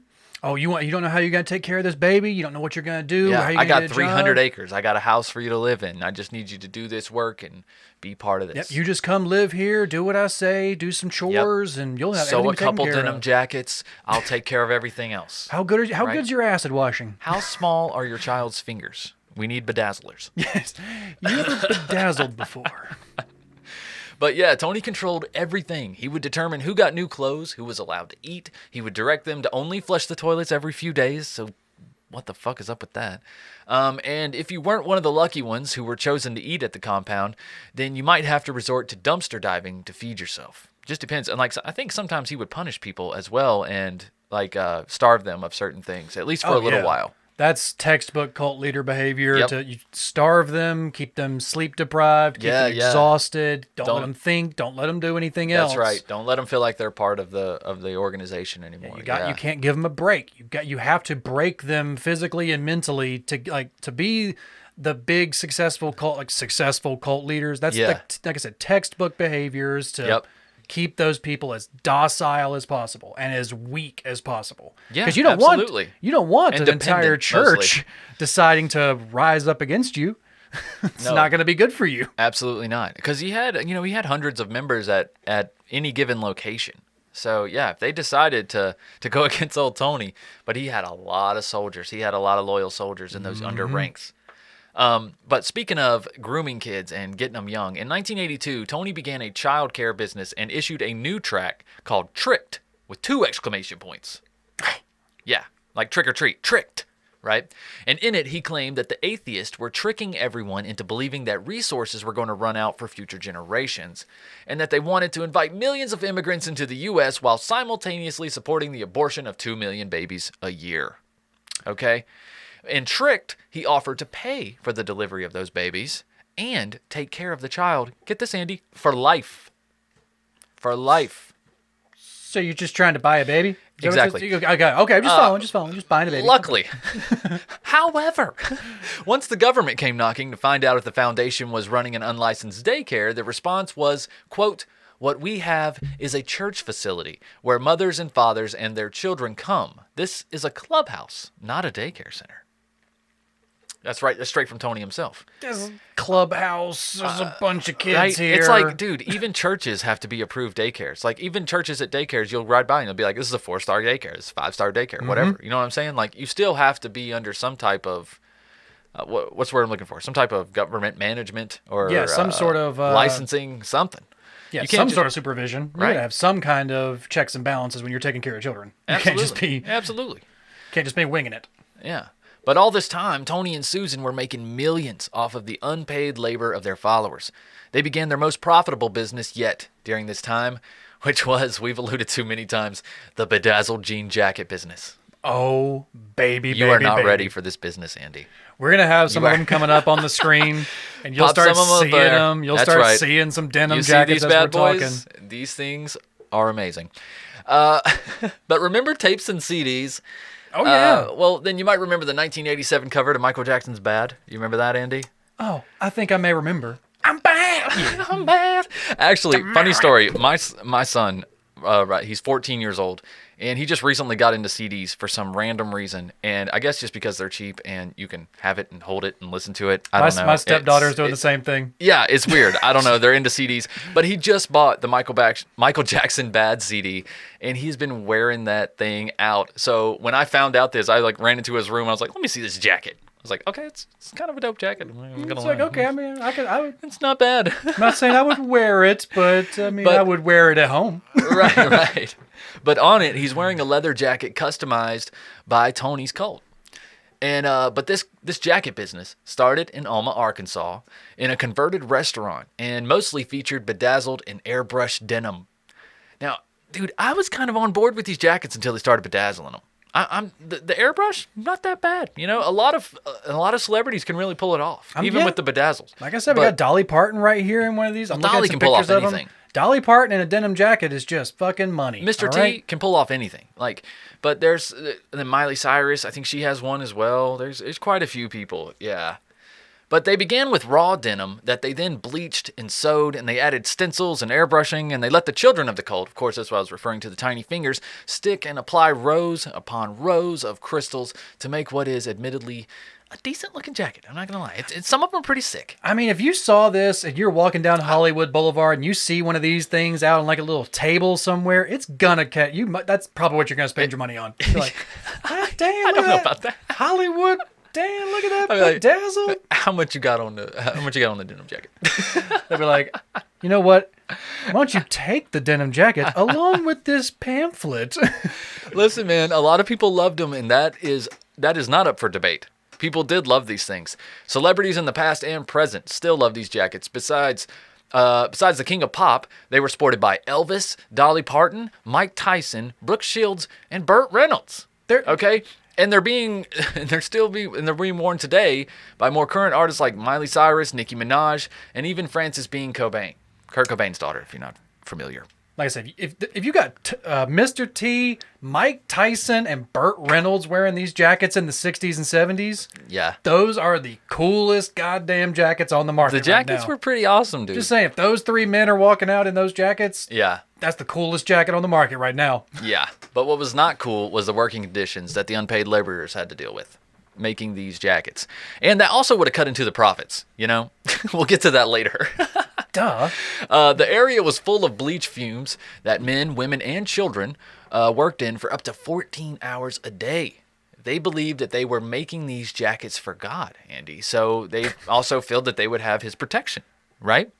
Oh, you don't know how you're going to take care of this baby? You don't know what you're going to do? Yeah, how you I got get a 300 job? acres. I got a house for you to live in. I just need you to do this work and be part of this. Yep, you just come live here, do what I say, do some chores, and you'll have Sew everything a couple taken care denim of. jackets. I'll take care of everything else. How good's Right? your acid washing? How small are your child's fingers? We need bedazzlers. Yes. You ever bedazzled before? But yeah, Tony controlled everything. He would determine who got new clothes, who was allowed to eat. He would direct them to only flush the toilets every few days. So what the fuck is up with that? And if you weren't one of the lucky ones who were chosen to eat at the compound, then you might have to resort to dumpster diving to feed yourself. Just depends. And I think sometimes he would punish people as well and starve them of certain things, at least for a little while. That's textbook cult leader behavior. Yep. To starve them, keep them sleep deprived, keep them exhausted. Don't let them think. Don't let them do anything else. That's right. Don't let them feel like they're part of the organization anymore. You can't give them a break. You have to break them physically and mentally to be the big successful cult leaders. That's like I said, textbook behaviors to keep those people as docile as possible and as weak as possible. Yeah, because you don't want an entire church deciding to rise up against you. It's not going to be good for you. Absolutely not. Because he had hundreds of members at any given location. So, yeah, if they decided to go against old Tony, but he had a lot of soldiers. He had a lot of loyal soldiers in those under ranks. But speaking of grooming kids and getting them young, in 1982, Tony began a child care business and issued a new track called Tricked with 2 exclamation points. Yeah, like trick or treat, tricked, right? And in it, he claimed that the atheists were tricking everyone into believing that resources were going to run out for future generations, and that they wanted to invite millions of immigrants into the U.S. while simultaneously supporting the abortion of 2 million babies a year. Okay? In Tricked, he offered to pay for the delivery of those babies and take care of the child, get this, Andy, for life. For life. So you're just trying to buy a baby? Exactly. Okay, I'm just following, just buying a baby. Luckily. However, once the government came knocking to find out if the foundation was running an unlicensed daycare, the response was, quote, "What we have is a church facility where mothers and fathers and their children come. This is a clubhouse, not a daycare center." That's right. That's straight from Tony himself. There's a clubhouse. There's a bunch of kids Right? here. It's like, dude, even churches have to be approved daycares. Like, even churches at daycares, you'll ride by and they'll be like, this is a 4-star daycare. This is a 5-star daycare, whatever. You know what I'm saying? Like, you still have to be under some type of, what's the word I'm looking for? Some type of government management or some sort of licensing, something. Yeah, You can't sort of supervision. You Right. gotta have some kind of checks and balances when you're taking care of children. You Absolutely. can't just be winging it. Yeah. But all this time, Tony and Susan were making millions off of the unpaid labor of their followers. They began their most profitable business yet during this time, which was, we've alluded to many times, the bedazzled jean jacket business. Oh, baby, You are not ready for this business, Andy. We're going to have some of them coming up on the screen, and you'll Pop start some of 'em seeing there. them. You'll That's start right. seeing some denim You see jackets these as bad we're boys? talking. These things are amazing. But remember tapes and CDs? Oh, yeah. Well, then you might remember the 1987 cover to Michael Jackson's Bad. You remember that, Andy? Oh, I think I may remember. I'm bad. I'm bad. Actually, funny story. My son, right, he's 14 years old, and he just recently got into CDs for some random reason. And I guess just because they're cheap and you can have it and hold it and listen to it. I don't know. My stepdaughter's doing the same thing. Yeah, it's weird. I don't know. They're into CDs. But he just bought the Michael Jackson Bad CD, and he's been wearing that thing out. So when I found out this, I ran into his room. And I was like, let me see this jacket. I was like, okay, it's kind of a dope jacket. It's like, okay, I mean, I would. It's not bad. I'm not saying I would wear it, but I mean, I would wear it at home. Right. But on it, he's wearing a leather jacket customized by Tony's cult. And but this jacket business started in Alma, Arkansas, in a converted restaurant, and mostly featured bedazzled and airbrushed denim. Now, dude, I was kind of on board with these jackets until they started bedazzling them. The airbrush, not that bad. You know, a lot of celebrities can really pull it off, even with the bedazzles. Like I said, we got Dolly Parton right here in one of these. I'm looking Dolly at some can pull off pictures of anything. them. Dolly Parton in a denim jacket is just fucking money. Mr. T can pull off anything. But there's then Miley Cyrus. I think she has one as well. There's quite a few people. Yeah. But they began with raw denim that they then bleached and sewed, and they added stencils and airbrushing, and they let the children of the cult, of course that's what I was referring to, the tiny fingers, stick and apply rows upon rows of crystals to make what is admittedly a decent looking jacket. I'm not going to lie. It's some of them are pretty sick. I mean, if you saw this and you're walking down Hollywood Boulevard and you see one of these things out on like a little table somewhere, it's gonna catch you. That's probably what you're going to spend your money on. You're like, ah, damn, I don't know about that. Hollywood. Damn, look at that like, bedazzle. How much you got on the denim jacket? They'd be like, you know what? Why don't you take the denim jacket along with this pamphlet? Listen, man, a lot of people loved them, and that is not up for debate. People did love these things. Celebrities in the past and present still love these jackets. Besides the king of pop, they were sported by Elvis, Dolly Parton, Mike Tyson, Brooke Shields, and Burt Reynolds. And they're being worn today by more current artists like Miley Cyrus, Nicki Minaj, and even Frances Bean Cobain, Kurt Cobain's daughter, if you're not familiar. Like I said, if you got Mr. T, Mike Tyson, and Burt Reynolds wearing these jackets in the 60s and 70s, yeah, those are the coolest goddamn jackets on the market. The jackets right now. were pretty awesome, dude. Just saying, if those three men are walking out in those jackets, yeah, that's the coolest jacket on the market right now. Yeah, but what was not cool was the working conditions that the unpaid laborers had to deal with making these jackets. And that also would have cut into the profits, you know? We'll get to that later. Duh. The area was full of bleach fumes that men, women, and children worked in for up to 14 hours a day. They believed that they were making these jackets for God, Andy. So they also felt that they would have his protection, right?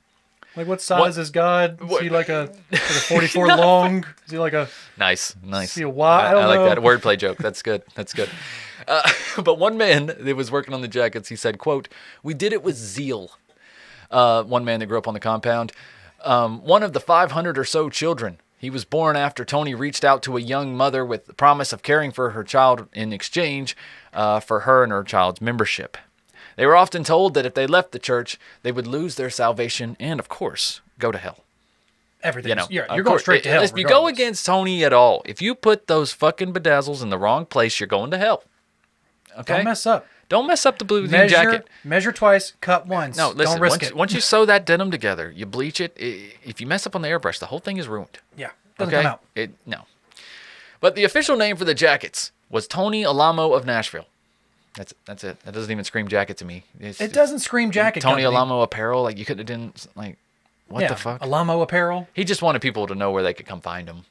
Like, what size is God? Is he like a 44 long? Is he like a... Nice. Is he a wide? I like that wordplay joke. That's good. But one man that was working on the jackets, he said, quote, "We did it with zeal." One man that grew up on the compound. One of the 500 or so children. He was born after Tony reached out to a young mother with the promise of caring for her child in exchange for her and her child's membership. They were often told that if they left the church, they would lose their salvation and, of course, go to hell. Everything. You're going straight to hell. If you go against Tony at all, if you put those fucking bedazzles in the wrong place, you're going to hell. Okay? Don't mess up. Don't mess up the blue jean jacket. Measure twice, cut once. No, listen, don't risk it. Once you sew that denim together, you bleach it. If you mess up on the airbrush, the whole thing is ruined. Yeah, doesn't come out. No. But the official name for the jackets was Tony Alamo of Nashville. That's it. That doesn't even scream jacket to me. It doesn't scream jacket. Tony company. Alamo apparel. Like, you could have done, like, what the fuck? Alamo apparel. He just wanted people to know where they could come find him.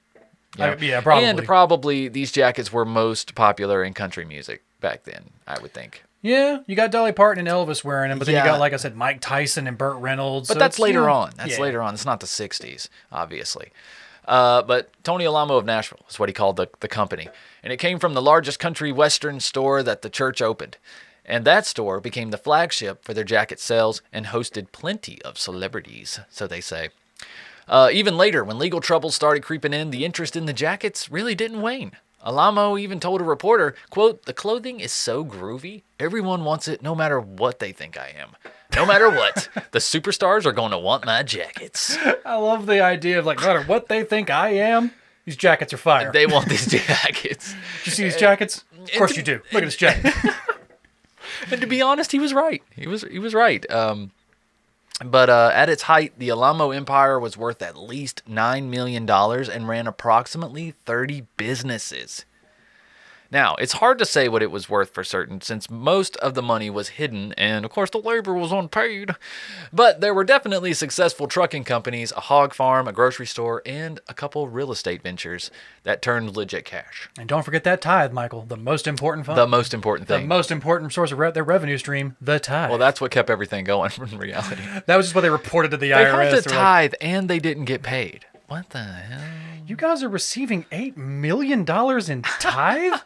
Yeah, probably. And probably these jackets were most popular in country music back then, I would think. Yeah, you got Dolly Parton and Elvis wearing them, but then you got, like I said, Mike Tyson and Burt Reynolds. But that's later on. That's later on. It's not the 60s, obviously. But Tony Alamo of Nashville is what he called the company. And it came from the largest country western store that the church opened. And that store became the flagship for their jacket sales and hosted plenty of celebrities, so they say. Even later, when legal troubles started creeping in, the interest in the jackets really didn't wane. Alamo even told a reporter, quote, "The clothing is so groovy, everyone wants it no matter what they think I am. No matter what, the superstars are going to want my jackets." I love the idea of, like, no matter what they think I am, these jackets are fire. They want these jackets. Did you see these jackets? Of course you do. Look at this jacket. And to be honest, he was right. He was right. But at its height, the Alamo Empire was worth at least $9 million and ran approximately 30 businesses. Now, it's hard to say what it was worth for certain, since most of the money was hidden, and of course the labor was unpaid. But there were definitely successful trucking companies, a hog farm, a grocery store, and a couple real estate ventures that turned legit cash. And don't forget that tithe, Michael, the most important fund. The most important thing. The most important source of their revenue stream, the tithe. Well, that's what kept everything going in reality. That was just what they reported to the IRS. They had to tithe, and they didn't get paid. What the hell? You guys are receiving $8 million in tithe?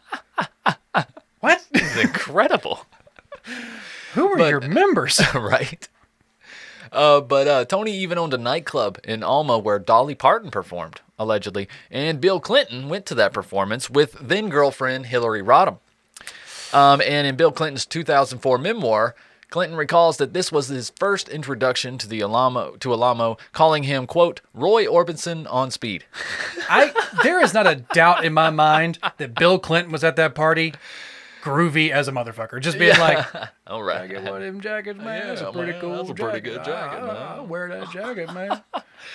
What? This is incredible. Who are your members? Right. But Tony even owned a nightclub in Alma where Dolly Parton performed, allegedly. And Bill Clinton went to that performance with then-girlfriend Hillary Rodham. And in Bill Clinton's 2004 memoir, Clinton recalls that this was his first introduction to Alamo, calling him, quote, "Roy Orbison on speed." There is not a doubt in my mind that Bill Clinton was at that party, groovy as a motherfucker. Just being like, all right. I get one of them jackets, man. Yeah, that's a pretty man, cool that's a pretty good jacket, man. I'll wear that jacket, man.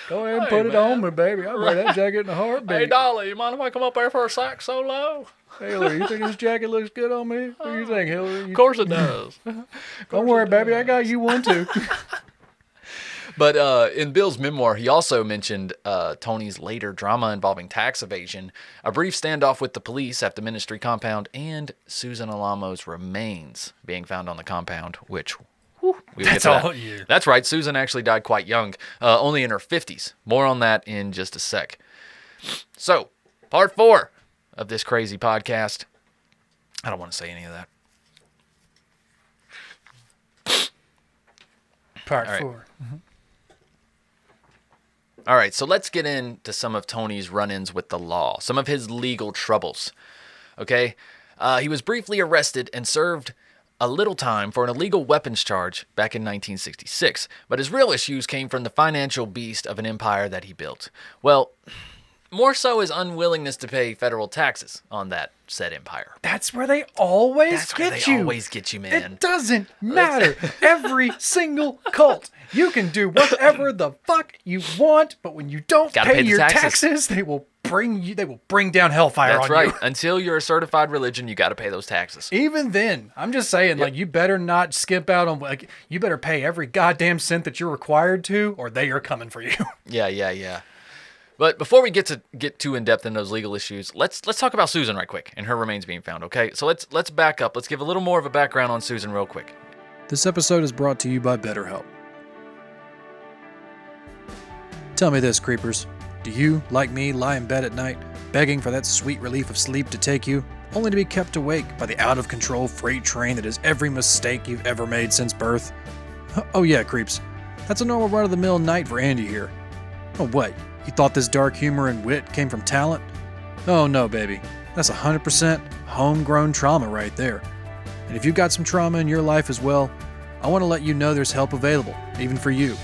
Go ahead and put it on me, baby. I'll wear that jacket in a heartbeat. Hey, Dolly, you mind if I come up there for a sax solo? Hey, Hillary, you think this jacket looks good on me? What do you think, Hillary? Of course it does. Don't worry, baby. I got you one, too. But in Bill's memoir, he also mentioned Tony's later drama involving tax evasion, a brief standoff with the police at the ministry compound, and Susan Alamo's remains being found on the compound, which... That's all you. That's right. Susan actually died quite young, only in her 50s. More on that in just a sec. So, part 4 of this crazy podcast. I don't want to say any of that. Part 4. Mm-hmm. All right, so let's get into some of Tony's run-ins with the law, some of his legal troubles. Okay? He was briefly arrested and served a little time for an illegal weapons charge back in 1966, but his real issues came from the financial beast of an empire that he built. Well, more so his unwillingness to pay federal taxes on that said empire. That's where they always always get you, man. It doesn't matter. Every single cult. You can do whatever the fuck you want, but when you don't pay your taxes, they will bring down hellfire That's on right. you. Until you're a certified religion, you got to pay those taxes. Even then, I'm just saying, like, you better not skip out on, like, you better pay every goddamn cent that you're required to, or they are coming for you. Yeah. But before we get too in depth in those legal issues, let's talk about Susan right quick and her remains being found. Okay, so let's back up. Let's give a little more of a background on Susan real quick. This episode is brought to you by BetterHelp. Tell me this, creepers. Do you, like me, lie in bed at night, begging for that sweet relief of sleep to take you, only to be kept awake by the out-of-control freight train that is every mistake you've ever made since birth? Oh yeah, creeps. That's a normal run-of-the-mill night for Andy here. Oh what, you thought this dark humor and wit came from talent? Oh no, baby. That's 100% homegrown trauma right there. And if you've got some trauma in your life as well, I want to let you know there's help available, even for you.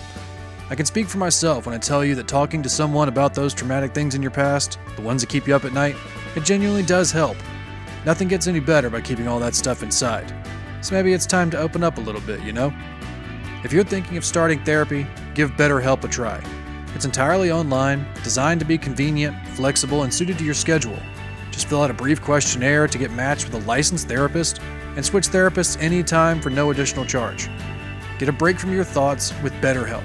I can speak for myself when I tell you that talking to someone about those traumatic things in your past, the ones that keep you up at night, it genuinely does help. Nothing gets any better by keeping all that stuff inside. So maybe it's time to open up a little bit, you know? If you're thinking of starting therapy, give BetterHelp a try. It's entirely online, designed to be convenient, flexible, and suited to your schedule. Just fill out a brief questionnaire to get matched with a licensed therapist and switch therapists anytime for no additional charge. Get a break from your thoughts with BetterHelp.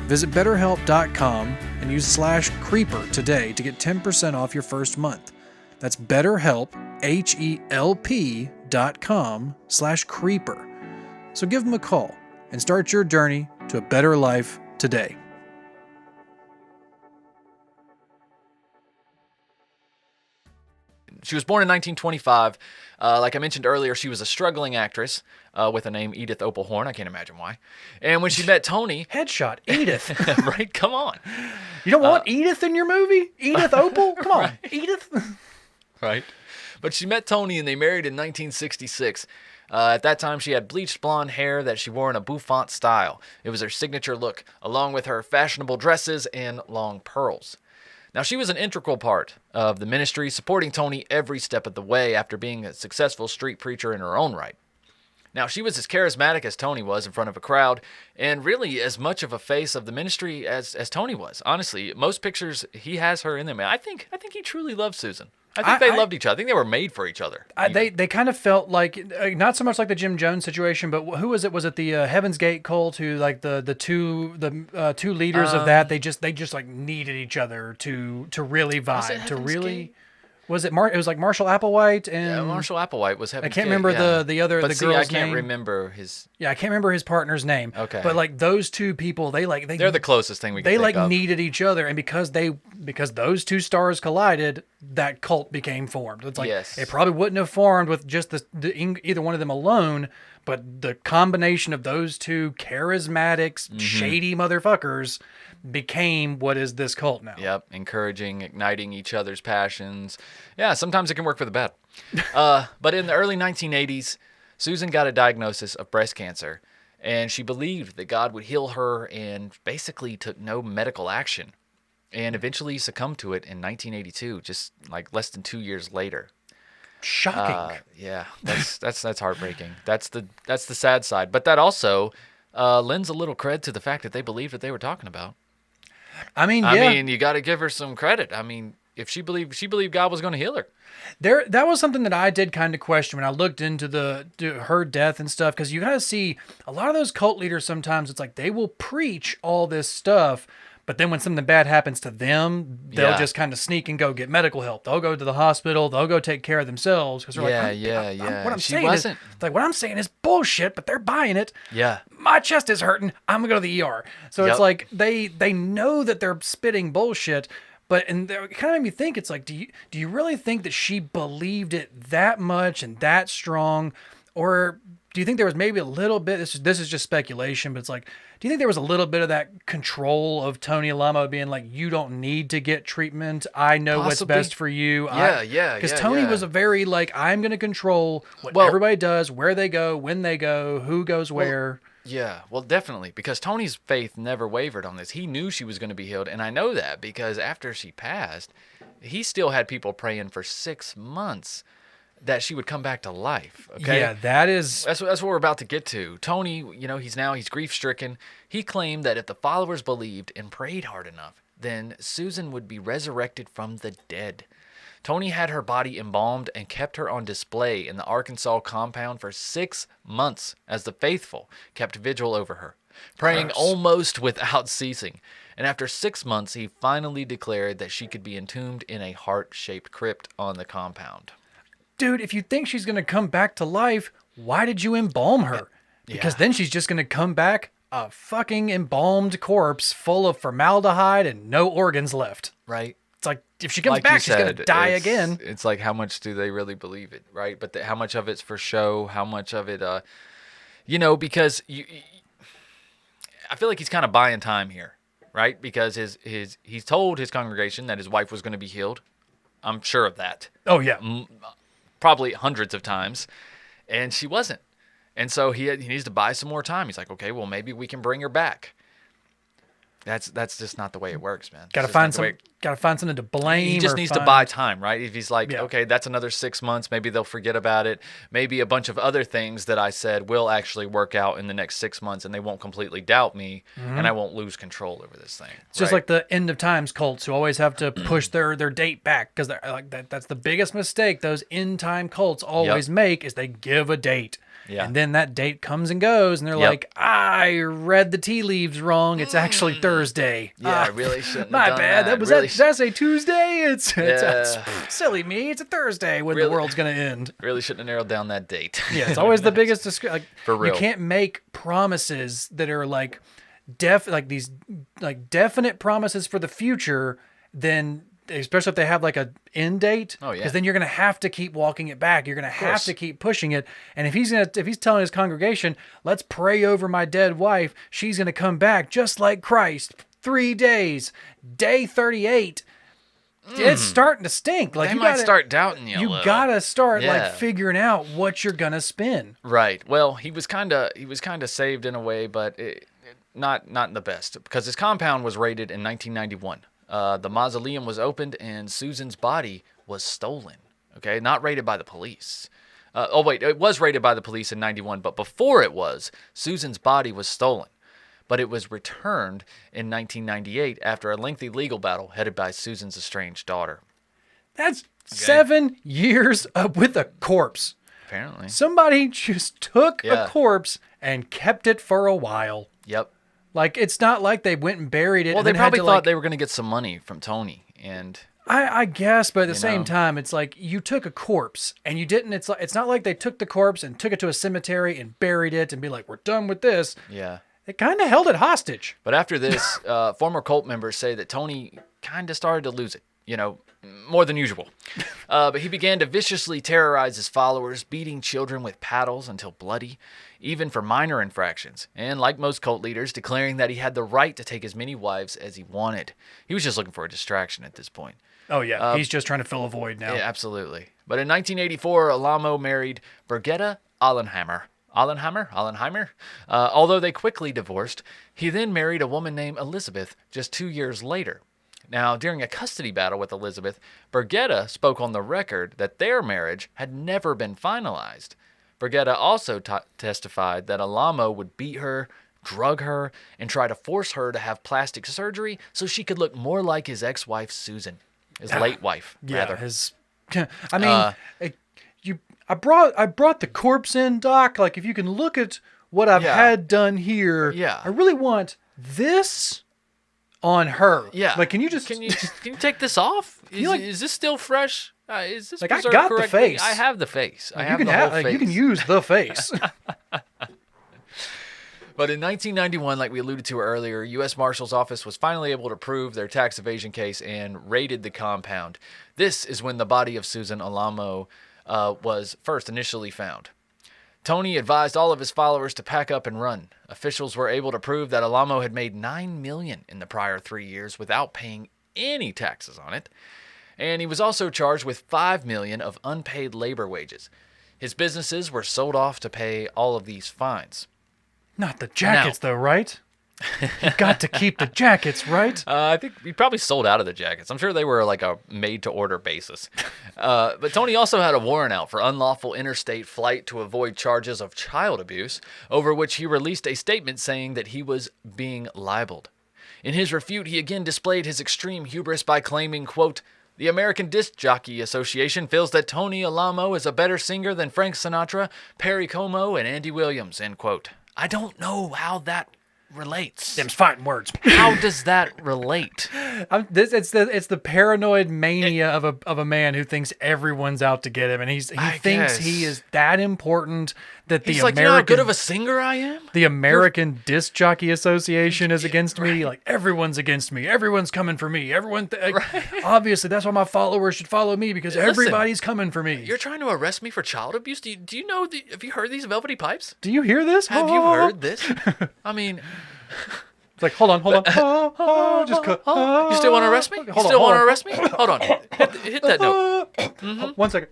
Visit BetterHelp.com and use /creeper today to get 10% off your first month. That's BetterHelp, HELP.com/creeper. So give them a call and start your journey to a better life today. She was born in 1925. Like I mentioned earlier, she was a struggling actress with the name Edith Opalhorn. I can't imagine why. And when she met Tony... Headshot, Edith. Right? Come on. You don't want Edith in your movie? Edith Opal? Come on, right. Edith. Right. But she met Tony and they married in 1966. At that time, she had bleached blonde hair that she wore in a bouffant style. It was her signature look, along with her fashionable dresses and long pearls. Now, she was an integral part of the ministry, supporting Tony every step of the way after being a successful street preacher in her own right. Now, she was as charismatic as Tony was in front of a crowd, and really as much of a face of the ministry as Tony was. Honestly, most pictures, he has her in them. I think he truly loved Susan. I think they loved each other. I think they were made for each other. They kind of felt like, not so much like the Jim Jones situation, but who was it? Was it the Heaven's Gate cult? Who, like, the two leaders of that? They just like needed each other to really vibe, to really. Gate? Was it it was like Marshall Applewhite and Marshall Applewhite was Heaven's I can't Gate, remember the other but the girl's I can't name. remember his. Yeah, I can't remember his partner's name. Okay, but like those two people, they're the closest thing we can they think like of. needed each other, and because those two stars collided, that cult became formed. It's like it probably wouldn't have formed with just either one of them alone, but the combination of those two charismatic, shady motherfuckers became what is this cult now. Yep, encouraging, igniting each other's passions. Yeah, sometimes it can work for the bad. But in the early 1980s, Susan got a diagnosis of breast cancer, and she believed that God would heal her and basically took no medical action, and eventually succumbed to it in 1982, just like less than 2 years later. Shocking. Yeah, that's heartbreaking. That's the sad side, but that also lends a little cred to the fact that they believed what they were talking about. I mean, you got to give her some credit. I mean, if she believed God was going to heal her. That was something that I did kind of question when I looked into her death and stuff, because you gotta see a lot of those cult leaders. Sometimes it's like they will preach all this stuff, but then when something bad happens to them, they'll just kind of sneak and go get medical help. They'll go to the hospital. They'll go take care of themselves because they're what I'm saying is bullshit, but they're buying it. Yeah, my chest is hurting. I'm gonna go to the ER. So it's like they know that they're spitting bullshit. But and it kind of made me think, it's like, do you really think that she believed it that much and that strong? Or do you think there was maybe a little bit, this is just speculation, but it's like, do you think there was a little bit of that control of Tony Alamo being like, you don't need to get treatment. I know what's best for you. Because Tony was a very like, I'm going to control what everybody does, where they go, when they go, who goes where. Yeah, well, definitely, because Tony's faith never wavered on this. He knew she was going to be healed, and I know that because after she passed, he still had people praying for 6 months that she would come back to life. Okay, yeah, that's what we're about to get to. Tony, he's grief-stricken. He claimed that if the followers believed and prayed hard enough, then Susan would be resurrected from the dead. Tony had her body embalmed and kept her on display in the Arkansas compound for 6 months as the faithful kept vigil over her, praying almost without ceasing. And after 6 months, he finally declared that she could be entombed in a heart-shaped crypt on the compound. Dude, if you think she's going to come back to life, why did you embalm her? Because then she's just going to come back a fucking embalmed corpse full of formaldehyde and no organs left. Right. It's like, if she comes Like back, you she's going to said, die it's- again. It's like, how much do they really believe it, right? But how much of it's for show? How much of it, because I feel like he's kind of buying time here, right? Because he's told his congregation that his wife was going to be healed. I'm sure of that. Oh, yeah. Probably hundreds of times, and she wasn't. And so he needs to buy some more time. He's like, okay, well, maybe we can bring her back. That's just not the way it works, man. Gotta find something to blame. He just needs to buy time, right? If he's like, Yeah. okay, that's another 6 months, maybe they'll forget about it. Maybe a bunch of other things that I said will actually work out in the next 6 months, and they won't completely doubt me, and I won't lose control over this thing. It's just like the end of times cults who always have to push their date back because they're like that's the biggest mistake those end time cults always make is they give a date. Yeah. And then that date comes and goes and they're like, I read the tea leaves wrong. It's actually Thursday. Yeah, I really shouldn't have My done bad. that. Did I say Tuesday? It's Yeah. silly me. It's a Thursday when the Really- world's going to end. Really shouldn't have narrowed down that date. Yeah, it's always the biggest like For real. You can't make promises that are like these definite promises for the future, then especially if they have like a end date. Oh, yeah. Because then you're gonna have to keep walking it back. You're gonna have to keep pushing it. And if he's telling his congregation, let's pray over my dead wife, she's gonna come back just like Christ. 3 days, day 38. It's starting to stink. Like They you might gotta start doubting you a You little. gotta start Yeah. like figuring out what you're gonna spin. Right. Well, he was kind of saved in a way, but not in the best, because his compound was raided in 1991. The mausoleum was opened and Susan's body was stolen. Okay, not raided by the police. It was raided by the police in 91, but before it was, Susan's body was stolen. But it was returned in 1998 after a lengthy legal battle headed by Susan's estranged daughter. That's 7 years with a corpse. Apparently. Somebody just took Yeah. a corpse and kept it for a while. Yep. Like, it's not like they went and buried it. Well, and they then had probably to, thought like, they were going to get some money from Tony, and I guess, but at the same know? time, it's like you took a corpse and you didn't. It's not like they took the corpse and took it to a cemetery and buried it and be like, we're done with this. yeah. They kind of held it hostage. But after this, former cult members say that Tony kind of started to lose it, more than usual. But he began to viciously terrorize his followers, beating children with paddles until bloody, even for minor infractions. And like most cult leaders, declaring that he had the right to take as many wives as he wanted. He was just looking for a distraction at this point. Oh, yeah. He's just trying to fill a void now. Yeah, absolutely. But in 1984, Alamo married Birgitta Allenheimer. Although they quickly divorced, he then married a woman named Elizabeth just 2 years later. Now, during a custody battle with Elizabeth, Birgitta spoke on the record that their marriage had never been finalized. Birgitta also testified that Alamo would beat her, drug her, and try to force her to have plastic surgery so she could look more like his ex-wife Susan, his late wife, rather. I mean, I brought the corpse in, Doc. Like, if you can look at what I've had done here, Yeah. I really want this on her. Yeah. Like, can you can you take this off? Is this still fresh? Is this Like, I preserved got the correctly? face. I have the face. I you have can the whole have face. you can use the face. But in 1991, like we alluded to earlier, U.S. Marshal's Office was finally able to prove their tax evasion case and raided the compound. This is when the body of Susan Alamo was first initially found. Tony advised all of his followers to pack up and run. Officials were able to prove that Alamo had made $9 million in the prior 3 years without paying any taxes on it. And he was also charged with $5 million of unpaid labor wages. His businesses were sold off to pay all of these fines. Not the jackets, though, right? You got to keep the jackets, right? I think he probably sold out of the jackets. I'm sure they were like a made-to-order basis. But Tony also had a warrant out for unlawful interstate flight to avoid charges of child abuse, over which he released a statement saying that he was being libeled. In his refute, he again displayed his extreme hubris by claiming, quote, "The American Disc Jockey Association feels that Tony Alamo is a better singer than Frank Sinatra, Perry Como, and Andy Williams," end quote. I don't know how that relates. Them's fighting words. How does that relate? It's the paranoid mania of a man who thinks everyone's out to get him, and he thinks he is that important that He's like, you know how good of a singer I am? The American Disc Jockey Association is against me. Like, everyone's against me. Everyone's coming for me. Obviously, that's why my followers should follow me, because everybody's coming for me. You're trying to arrest me for child abuse? Do you know? Have you heard these Velvety Pipes? Do you hear this? Have you heard this? I mean, it's like, hold on. Just you still want to arrest me? You still want to arrest me? Hold on. Hit that note. Mm-hmm. 1 second.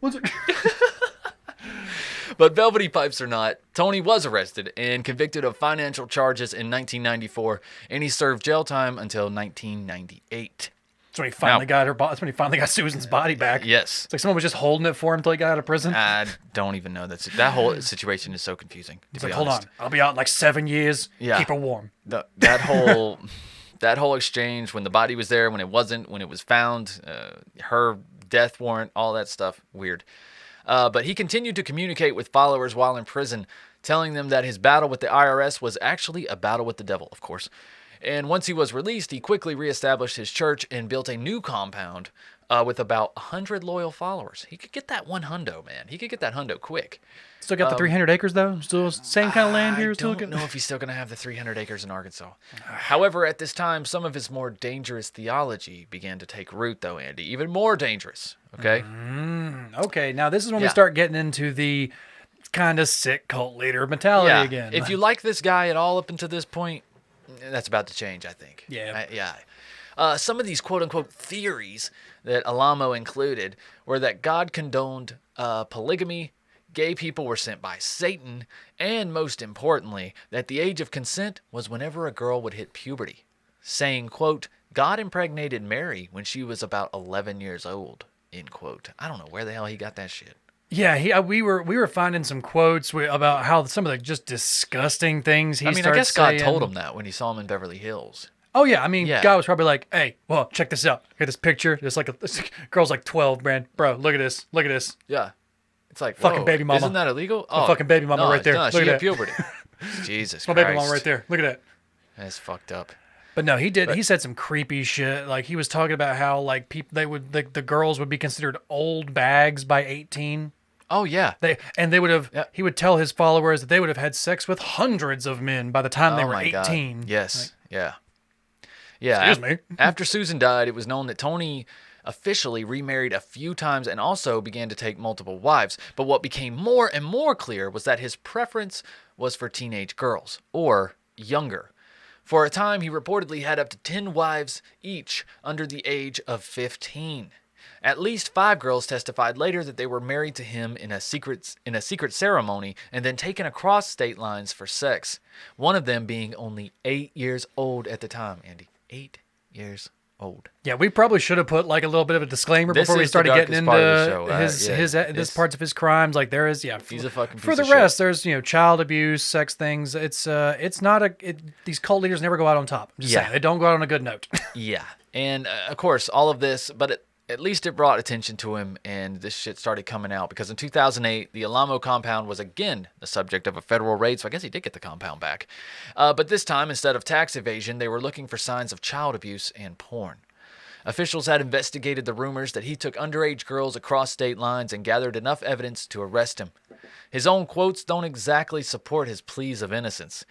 But Velvety Pipes or not, Tony was arrested and convicted of financial charges in 1994, and he served jail time until 1998. That's when he finally that's when he finally got Susan's body back. Yes. It's like someone was just holding it for him until he got out of prison. I don't even know. That whole situation is so confusing. He's like, hold on. I'll be out in like 7 years. Yeah. Keep her warm. That whole exchange, when the body was there, when it wasn't, when it was found, her death warrant, all that stuff, weird. But he continued to communicate with followers while in prison, telling them that his battle with the IRS was actually a battle with the devil, of course. And once he was released, he quickly reestablished his church and built a new compound with about 100 loyal followers. He could get that one hundo, man. He could get that hundo quick. Still got the 300 acres, though? Still same kind of land here? I don't know if he's still going to have the 300 acres in Arkansas. However, at this time, some of his more dangerous theology began to take root, though, Andy. Even more dangerous, okay? Okay, now this is when we start getting into the kind of sick cult leader mentality again. If you like this guy at all up until this point, that's about to change, I think. Yeah. Some of these quote-unquote theories that Alamo included were that God condoned polygamy, gay people were sent by Satan, and most importantly, that the age of consent was whenever a girl would hit puberty, saying, quote, God impregnated Mary when she was about 11 years old, end quote. I don't know where the hell he got that shit. Yeah, we were finding some quotes about how some of the just disgusting things I guess God told him that when he saw him in Beverly Hills. Oh, yeah. I mean, God was probably like, hey, well, check this out. Look at this picture. This girl's like 12, man. Bro, look at this. Look at this. Yeah. It's like, fucking baby mama. Isn't that illegal? Oh, fucking baby mama right there. Look at she that. hit puberty. Jesus my Christ. baby mama right there. Look at that. That's fucked up. But no, he did. He said some creepy shit. Like, he was talking about how, like, the girls would be considered old bags by 18. Oh, yeah. They would have, he would tell his followers that they would have had sex with hundreds of men by the time they were 18. God. Yes. Yeah. Excuse me. After Susan died, it was known that Tony officially remarried a few times and also began to take multiple wives. But what became more and more clear was that his preference was for teenage girls, or younger. For a time, he reportedly had up to 10 wives each under the age of 15. At least 5 girls testified later that they were married to him in a secret ceremony and then taken across state lines for sex. One of them being only 8 years old at the time, Andy. 8 years old. Yeah, we probably should have put like a little bit of a disclaimer before we started getting into his parts of his crimes. Like there is, he's a fucking piece for the of rest. shit. There's child abuse, sex things. It's not these cult leaders never go out on top. I'm just saying, they don't go out on a good note. Yeah, and of course all of this, but at least it brought attention to him, and this shit started coming out because in 2008, the Alamo compound was again the subject of a federal raid, so I guess he did get the compound back. But this time, instead of tax evasion, they were looking for signs of child abuse and porn. Officials had investigated the rumors that he took underage girls across state lines and gathered enough evidence to arrest him. His own quotes don't exactly support his pleas of innocence.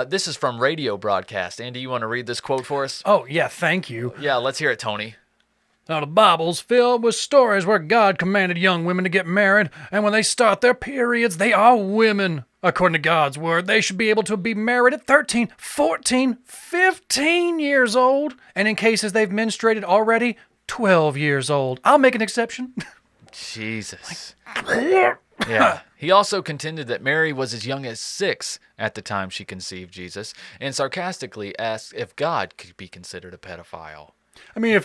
This is from radio broadcast. Andy, you want to read this quote for us? Oh, yeah, thank you. Yeah, let's hear it, Tony. Now, the Bible's filled with stories where God commanded young women to get married, and when they start their periods, they are women. According to God's word, they should be able to be married at 13, 14, 15 years old, and in cases they've menstruated already, 12 years old. I'll make an exception. Jesus. Yeah. He also contended that Mary was as young as 6 at the time she conceived Jesus, and sarcastically asked if God could be considered a pedophile. I mean, if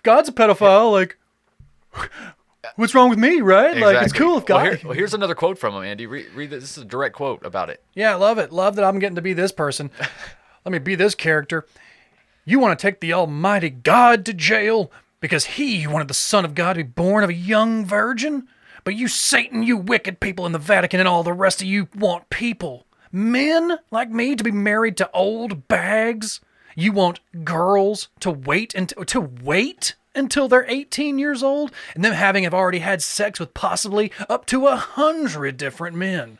God's a pedophile, like, what's wrong with me, right? Exactly. Like, it's cool if God... Well, here's another quote from him, Andy. Read this. This is a direct quote about it. Yeah, I love it. Love that I'm getting to be this person. Let me be this character. You want to take the Almighty God to jail because he wanted the Son of God to be born of a young virgin? But you Satan, you wicked people in the Vatican, and all the rest of you want people, men like me, to be married to old bags? You want girls to wait until they're 18 years old, and them have already had sex with possibly up to 100 different men.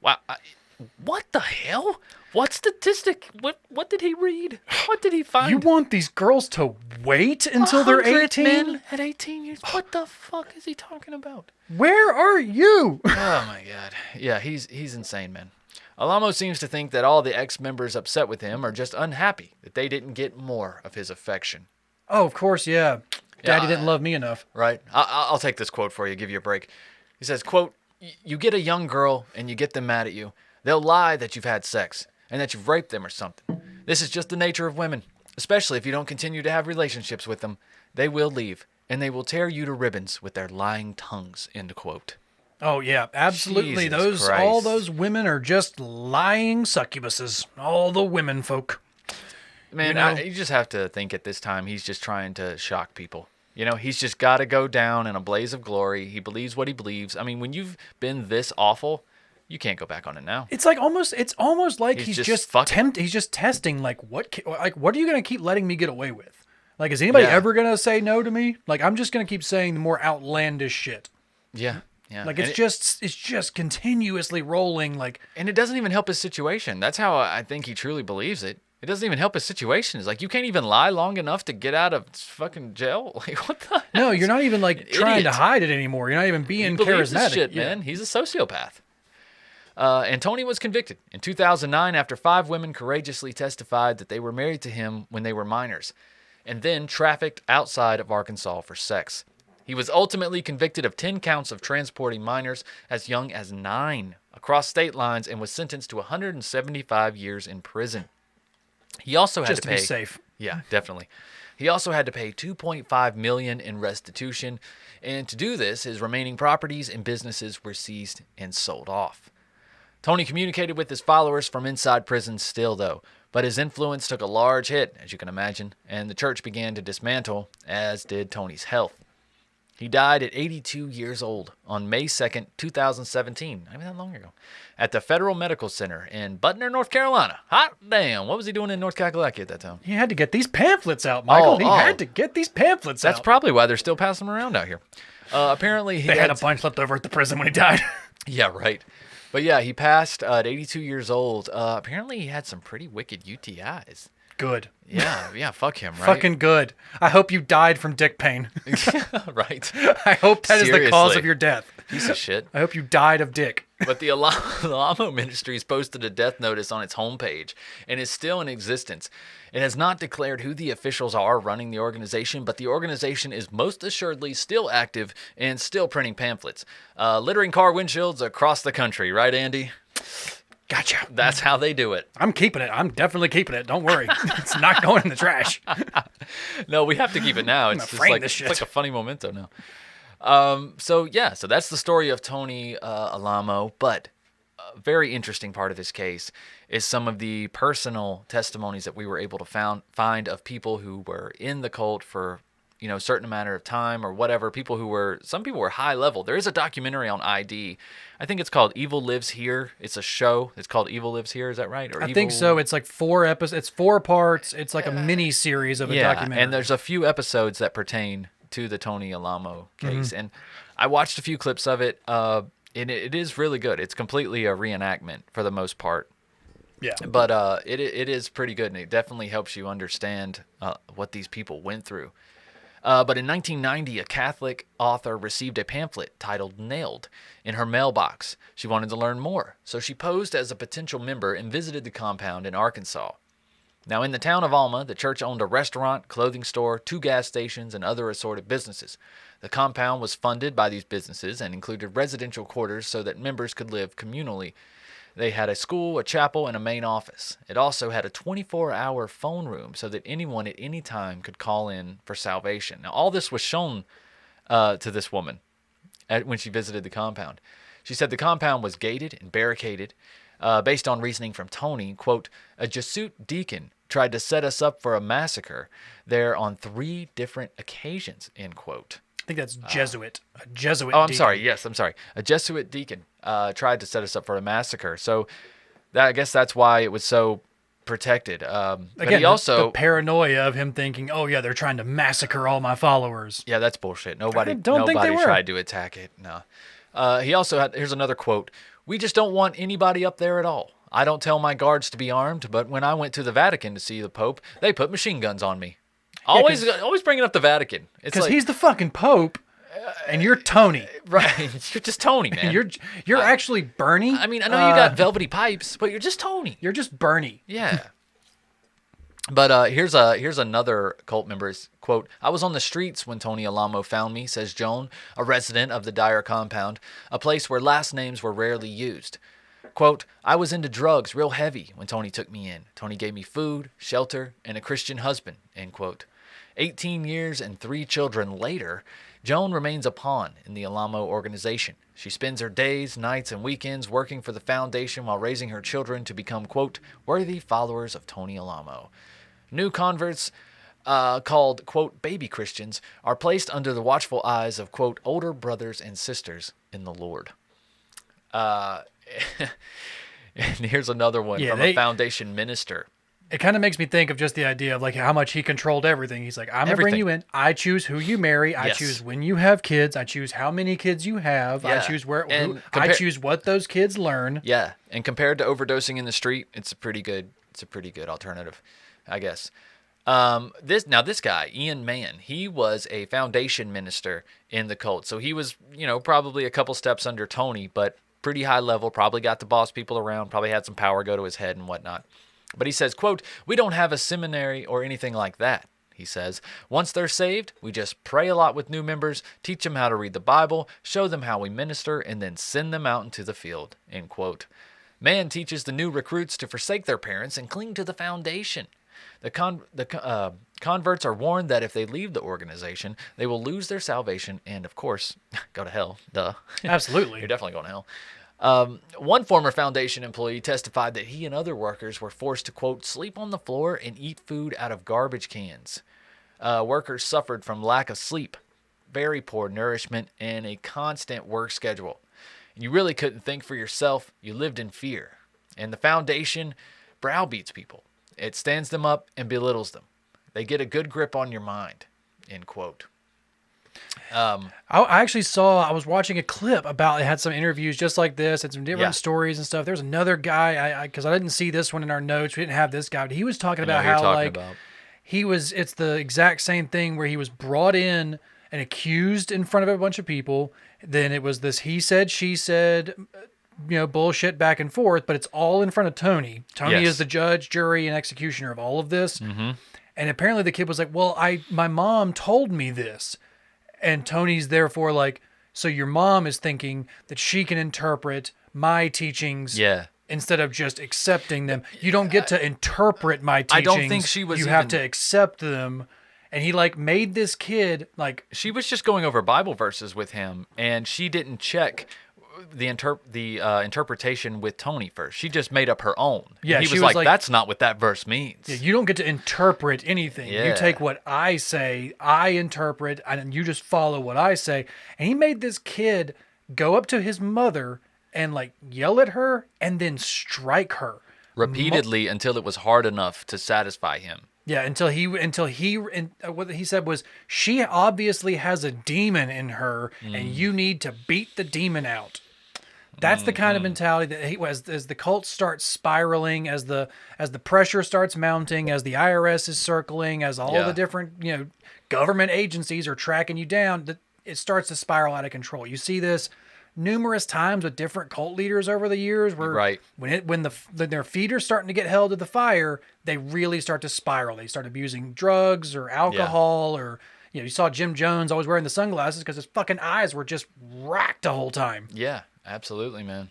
Wow. What the hell? What statistic? What did he read? What did he find? You want these girls to wait until they're 18? Men at 18 years? What the fuck is he talking about? Where are you? Oh my God. Yeah, he's insane, man. Alamo seems to think that all the ex-members upset with him are just unhappy that they didn't get more of his affection. Oh, of course, yeah. Daddy didn't love me enough. Right. I'll take this quote for you, give you a break. He says, quote, "You get a young girl and you get them mad at you. They'll lie that you've had sex and that you've raped them or something. This is just the nature of women, especially if you don't continue to have relationships with them. They will leave, and they will tear you to ribbons with their lying tongues," end quote. Oh, yeah, absolutely. Jesus all Christ. those women are just lying succubuses. All the women folk. Man, you just have to think at this time he's just trying to shock people. You know, he's just got to go down in a blaze of glory. He believes what he believes. I mean, when you've been this awful, you can't go back on it now. It's almost like he's just fucking. he's just testing what are you going to keep letting me get away with? Like, is anybody ever going to say no to me? Like, I'm just going to keep saying the more outlandish shit. Yeah. Yeah. Like, it's just continuously rolling, like, and it doesn't even help his situation. That's how I think he truly believes it. It doesn't even help his situation. It's like, you can't even lie long enough to get out of fucking jail. Like, what the hell? No, you're not even like trying to hide it anymore. You're not even being he believes charismatic. This shit, man. He's a sociopath. And Tony was convicted in 2009 after 5 women courageously testified that they were married to him when they were minors, and then trafficked outside of Arkansas for sex. He was ultimately convicted of 10 counts of transporting minors as young as 9 across state lines and was sentenced to 175 years in prison. He also had just to be pay, safe. Yeah, definitely. He also had to pay $2.5 million in restitution, and to do this, his remaining properties and businesses were seized and sold off. Tony communicated with his followers from inside prison still, though, but his influence took a large hit, as you can imagine, and the church began to dismantle, as did Tony's health. He died at 82 years old on May 2nd, 2017, not even that long ago, at the Federal Medical Center in Butner, North Carolina. Hot damn, what was he doing in North Kakalaki at that time? He had to get these pamphlets out, Michael. He had to get these pamphlets out. That's probably why they're still passing them around out here. Apparently, they had a bunch left over at the prison when he died. Yeah, right. But yeah, he passed at 82 years old. Apparently, he had some pretty wicked UTIs. Good. Yeah, fuck him, right? Fucking good. I hope you died from dick pain. Right. I hope that is the cause of your death. Piece of shit. I hope you died of dick. But the Alamo Ministries posted a death notice on its homepage and is still in existence. It has not declared who the officials are running the organization, but the organization is most assuredly still active and still printing pamphlets, littering car windshields across the country. Right, Andy? Gotcha. That's how they do it. I'm keeping it. I'm definitely keeping it. Don't worry. It's not going in the trash. No, we have to keep it now. It's just like, it's like a funny memento now. So that's the story of Tony Alamo. But a very interesting part of his case is some of the personal testimonies that we were able to find of people who were in the cult for, a certain amount of time or whatever. Some people were high level. There is a documentary on ID. I think it's called Evil Lives Here. It's a show. It's called Evil Lives Here. Is that right? I think so. It's like 4 episodes. It's 4 parts. It's like a mini series of a documentary. And there's a few episodes that pertain to the Tony Alamo case. And I watched a few clips of it. And it is really good. It's completely a reenactment for the most part. Yeah. But it is pretty good, and it definitely helps you understand what these people went through. But in 1990, a Catholic author received a pamphlet titled Nailed in her mailbox. She wanted to learn more, so she posed as a potential member and visited the compound in Arkansas. Now, in the town of Alma, the church owned a restaurant, clothing store, 2 gas stations, and other assorted businesses. The compound was funded by these businesses and included residential quarters so that members could live communally. They had a school, a chapel, and a main office. It also had a 24-hour phone room so that anyone at any time could call in for salvation. Now, all this was shown to this woman when she visited the compound. She said the compound was gated and barricaded based on reasoning from Tony. Quote, a Jesuit deacon tried to set us up for a massacre there on 3 different occasions, end quote. I think that's Jesuit. A Jesuit Oh, I'm deacon. sorry. Yes, I'm sorry. A Jesuit deacon tried to set us up for a massacre. So I guess that's why it was so protected. But Again, he also the paranoia of him thinking, oh, yeah, they're trying to massacre all my followers. Yeah, that's bullshit. Nobody don't think they were. tried to attack it. No. He also had, here's another quote. We just don't want anybody up there at all. I don't tell my guards to be armed, but when I went to the Vatican to see the Pope, they put machine guns on me. Always bringing up the Vatican. It's Because like, he's the fucking Pope, and you're Tony. right. You're just Tony, man. You're actually Bernie. I mean, I know you got velvety pipes, but you're just Tony. You're just Bernie. Yeah. But here's another cult member's quote. I was on the streets when Tony Alamo found me, says Joan, a resident of the Dyer compound, a place where last names were rarely used. Quote, I was into drugs real heavy when Tony took me in. Tony gave me food, shelter, and a Christian husband, end quote. 18 years and 3 children later, Joan remains a pawn in the Alamo organization. She spends her days, nights, and weekends working for the foundation while raising her children to become, quote, worthy followers of Tony Alamo. New converts, called, quote, baby Christians, are placed under the watchful eyes of, quote, older brothers and sisters in the Lord. And here's another one from a foundation minister. It kind of makes me think of just the idea of like how much he controlled everything. He's like, I'm going to bring you in. I choose who you marry. I choose when you have kids. I choose how many kids you have. I choose I choose what those kids learn. Yeah. And compared to overdosing in the street, it's a pretty good alternative, I guess. This guy, Ian Mann, he was a foundation minister in the cult. So he was, probably a couple steps under Tony, but pretty high level, probably got the boss people around, probably had some power go to his head and whatnot. But he says, quote, we don't have a seminary or anything like that, he says. Once they're saved, we just pray a lot with new members, teach them how to read the Bible, show them how we minister, and then send them out into the field, end quote. Mann teaches the new recruits to forsake their parents and cling to the foundation. The converts are warned that if they leave the organization, they will lose their salvation and, of course, go to hell. Duh. Absolutely. You're definitely going to hell. One former foundation employee testified that he and other workers were forced to, quote, sleep on the floor and eat food out of garbage cans. Workers suffered from lack of sleep, very poor nourishment, and a constant work schedule. You really couldn't think for yourself. You lived in fear. And the foundation browbeats people. It stands them up and belittles them. They get a good grip on your mind, end quote. I was watching a clip about, it had some interviews just like this and some different stories and stuff. There's another guy, because I didn't see this one in our notes. We didn't have this guy, but he was talking about how it's the exact same thing where he was brought in and accused in front of a bunch of people. Then it was this he said, she said, bullshit back and forth, but it's all in front of Tony. Tony is the judge, jury, and executioner of all of this. Mm-hmm. And apparently the kid was like, well, my mom told me this. And Tony's therefore like, so your mom is thinking that she can interpret my teachings instead of just accepting them. You don't get to interpret my teachings. I don't think she was. You have to accept them. And he made this kid she was just going over Bible verses with him, and she didn't check the interpretation with Tony first. She just made up her own. Yeah, and he was like, that's not what that verse means. Yeah, you don't get to interpret anything. Yeah. You take what I say, I interpret, and you just follow what I say. And he made this kid go up to his mother and yell at her and then strike her repeatedly until it was hard enough to satisfy him. Yeah, what he said was, she obviously has a demon in her, and you need to beat the demon out. That's the kind of mentality that as the cult starts spiraling, as the pressure starts mounting, as the IRS is circling, as all the different government agencies are tracking you down, it starts to spiral out of control. You see this numerous times with different cult leaders over the years, where when their feet are starting to get held to the fire, they really start to spiral. They start abusing drugs or alcohol, or you saw Jim Jones always wearing the sunglasses because his fucking eyes were just racked the whole time. Yeah, absolutely, man.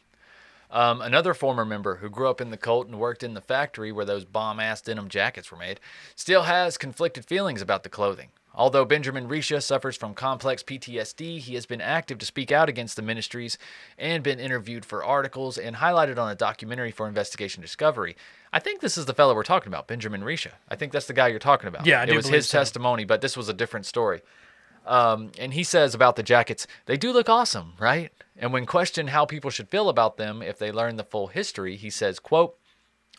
Another former member who grew up in the cult and worked in the factory where those bomb-ass denim jackets were made still has conflicted feelings about the clothing. Although Benjamin Risha suffers from complex PTSD, he has been active to speak out against the ministries and been interviewed for articles and highlighted on a documentary for Investigation Discovery. I think this is the fellow we're talking about, Benjamin Risha. I think that's the guy you're talking about. Yeah, it was his testimony, but this was a different story. And he says about the jackets, they do look awesome, right? And when questioned how people should feel about them if they learn the full history, he says, quote,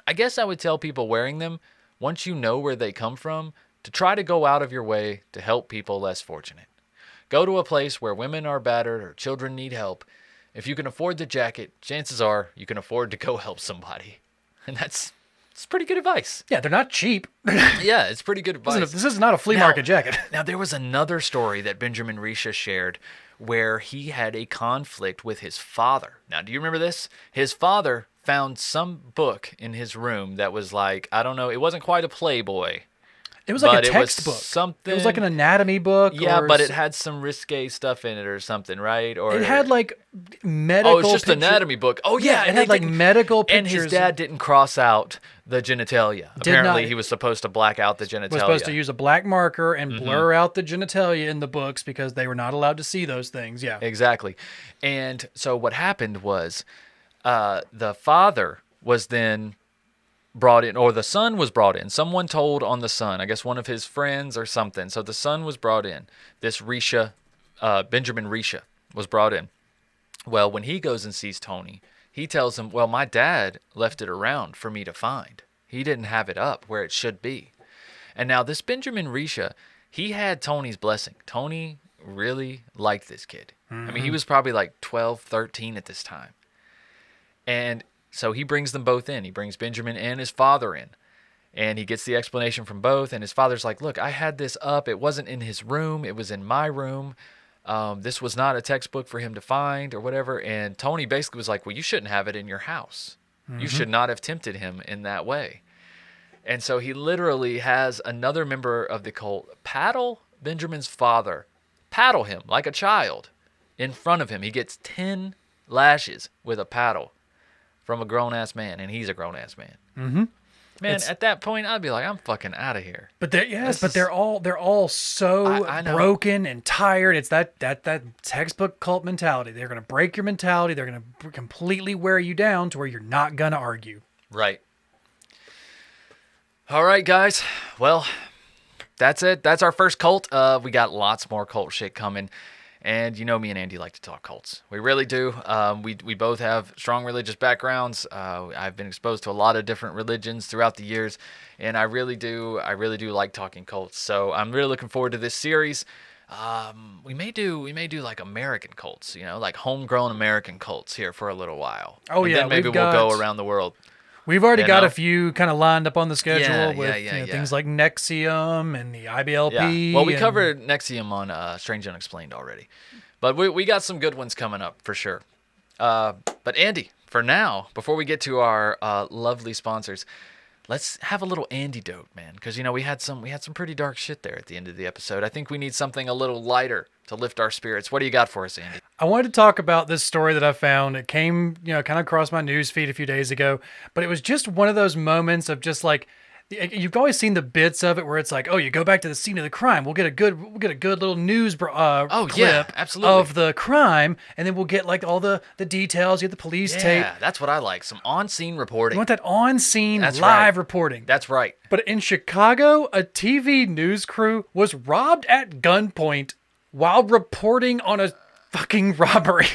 I guess I would tell people wearing them, once you know where they come from, to try to go out of your way to help people less fortunate. Go to a place where women are battered or children need help. If you can afford the jacket, chances are you can afford to go help somebody. And it's pretty good advice. Yeah, they're not cheap. Yeah, it's pretty good advice. This is not a flea market jacket. Now, there was another story that Benjamin Risha shared where he had a conflict with his father. Now, do you remember this? His father found some book in his room that was like, I don't know, it wasn't quite a Playboy. It was like a textbook. It was like an anatomy book. Yeah, but it had some risque stuff in it or something, right? Or it had like medical. Oh, it's just an anatomy book. Oh, yeah. It had like medical pictures. And his dad didn't cross out the genitalia. Apparently, he was supposed to black out the genitalia. Was supposed to use a black marker and blur out the genitalia in the books because they were not allowed to see those things. Yeah, exactly. And so what happened was the father was then brought in, or the son was brought in. Someone told on the son, I guess one of his friends or something. So the son was brought in. This Risha, Benjamin Risha, was brought in. Well, when he goes and sees Tony, he tells him, well, my dad left it around for me to find. He didn't have it up where it should be. And now this Benjamin Risha, he had Tony's blessing. Tony really liked this kid. I mean, he was probably like 12, 13 at this time. And so he brings them both in. He brings Benjamin and his father in. And he gets the explanation from both. And his father's like, look, I had this up. It wasn't in his room. It was in my room. This was not a textbook for him to find or whatever. And Tony basically was like, well, you shouldn't have it in your house. You should not have tempted him in that way. And so he literally has another member of the cult paddle Benjamin's father, paddle him like a child in front of him. He gets 10 lashes with a paddle from a grown-ass man, and he's a grown-ass man. Mm-hmm. Man, at that point, I'd be like, I'm fucking out of here. But they're all so broken and tired. It's that textbook cult mentality. They're going to break your mentality. They're going to completely wear you down to where you're not going to argue. Right. All right, guys. Well, that's it. That's our first cult. We got lots more cult shit coming. And you know me and Andy like to talk cults. We really do. We both have strong religious backgrounds. I've been exposed to a lot of different religions throughout the years, and I really do like talking cults. So I'm really looking forward to this series. We may do like American cults, like homegrown American cults here for a little while. Oh, and yeah, then maybe we'll go around the world. We've already got a few kind of lined up on the schedule with yeah. things like Nexium and the IBLP. Yeah. Well, we covered Nexium on Strange Unexplained already. But we got some good ones coming up for sure. But Andy, for now, before we get to our lovely sponsors, let's have a little antidote, man. Because, we had some pretty dark shit there at the end of the episode. I think we need something a little lighter to lift our spirits. What do you got for us, Andy? I wanted to talk about this story that I found. It came, kind of across my news feed a few days ago, but it was just one of those moments of just like, you've always seen the bits of it where it's like, oh, you go back to the scene of the crime. We'll get a good little news clip absolutely. of the crime, and then we'll get like all the details. You get the police tape. Yeah, that's what I like. Some on-scene reporting. You want that on-scene live reporting. That's right. But in Chicago, a TV news crew was robbed at gunpoint while reporting on a fucking robbery.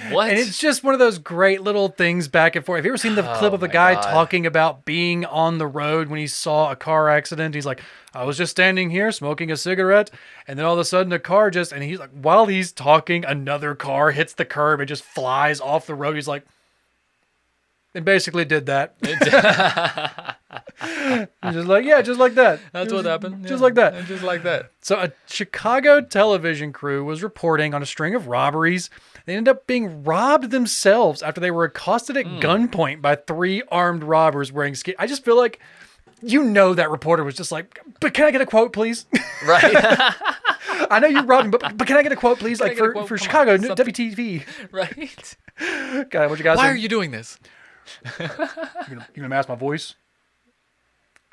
What? And it's just one of those great little things back and forth. Have you ever seen the clip of a guy talking about being on the road when he saw a car accident? He's like, I was just standing here smoking a cigarette, and then all of a sudden a car and he's like, while he's talking, another car hits the curb and just flies off the road. He's like, and basically did that. Just like that. That's what happened. Just like that. Just like that. So a Chicago television crew was reporting on a string of robberies. They ended up being robbed themselves after they were accosted at gunpoint by 3 armed robbers wearing skins. I just feel like, that reporter was just like, but can I get a quote, please? Right. I know you robbed me, but can I get a quote, please? Like for Chicago, WTV. Right. God, what you guys Why say? are you doing this? You gonna mask my voice?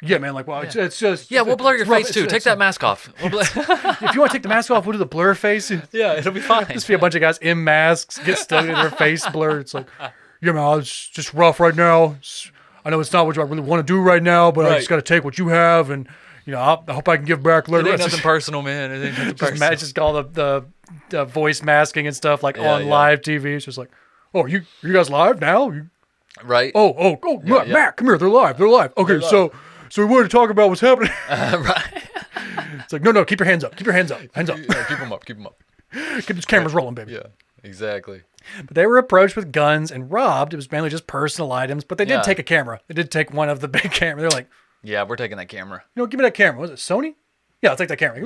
Yeah, man. Like, well, it's just Yeah, we'll blur your it's rough. face too. Take that mask off. We'll If you want to take the mask off, we'll do the blur face. yeah, it'll be fine. Just be a bunch of guys in masks, get stuck in their face blurred. It's like, yeah, man, it's just rough right now. I know it's not what I really want to do right now, but I just got to take what you have, and I hope I can give back later. It ain't nothing personal, man. It ain't nothing personal. Just all the voice masking and stuff like on live TV. It's just like, oh, you guys live now? Right. Oh, Matt, come here. They're live. Okay, so we wanted to talk about what's happening. Right. It's like, no, keep your hands up. Hands up. Yeah, keep them up. Keep these cameras rolling, baby. Yeah, exactly. But they were approached with guns and robbed. It was mainly just personal items, but they did take a camera. They did take one of the big cameras. They're like, yeah, we're taking that camera. give me that camera. Was it Sony? Yeah, I'll take that camera.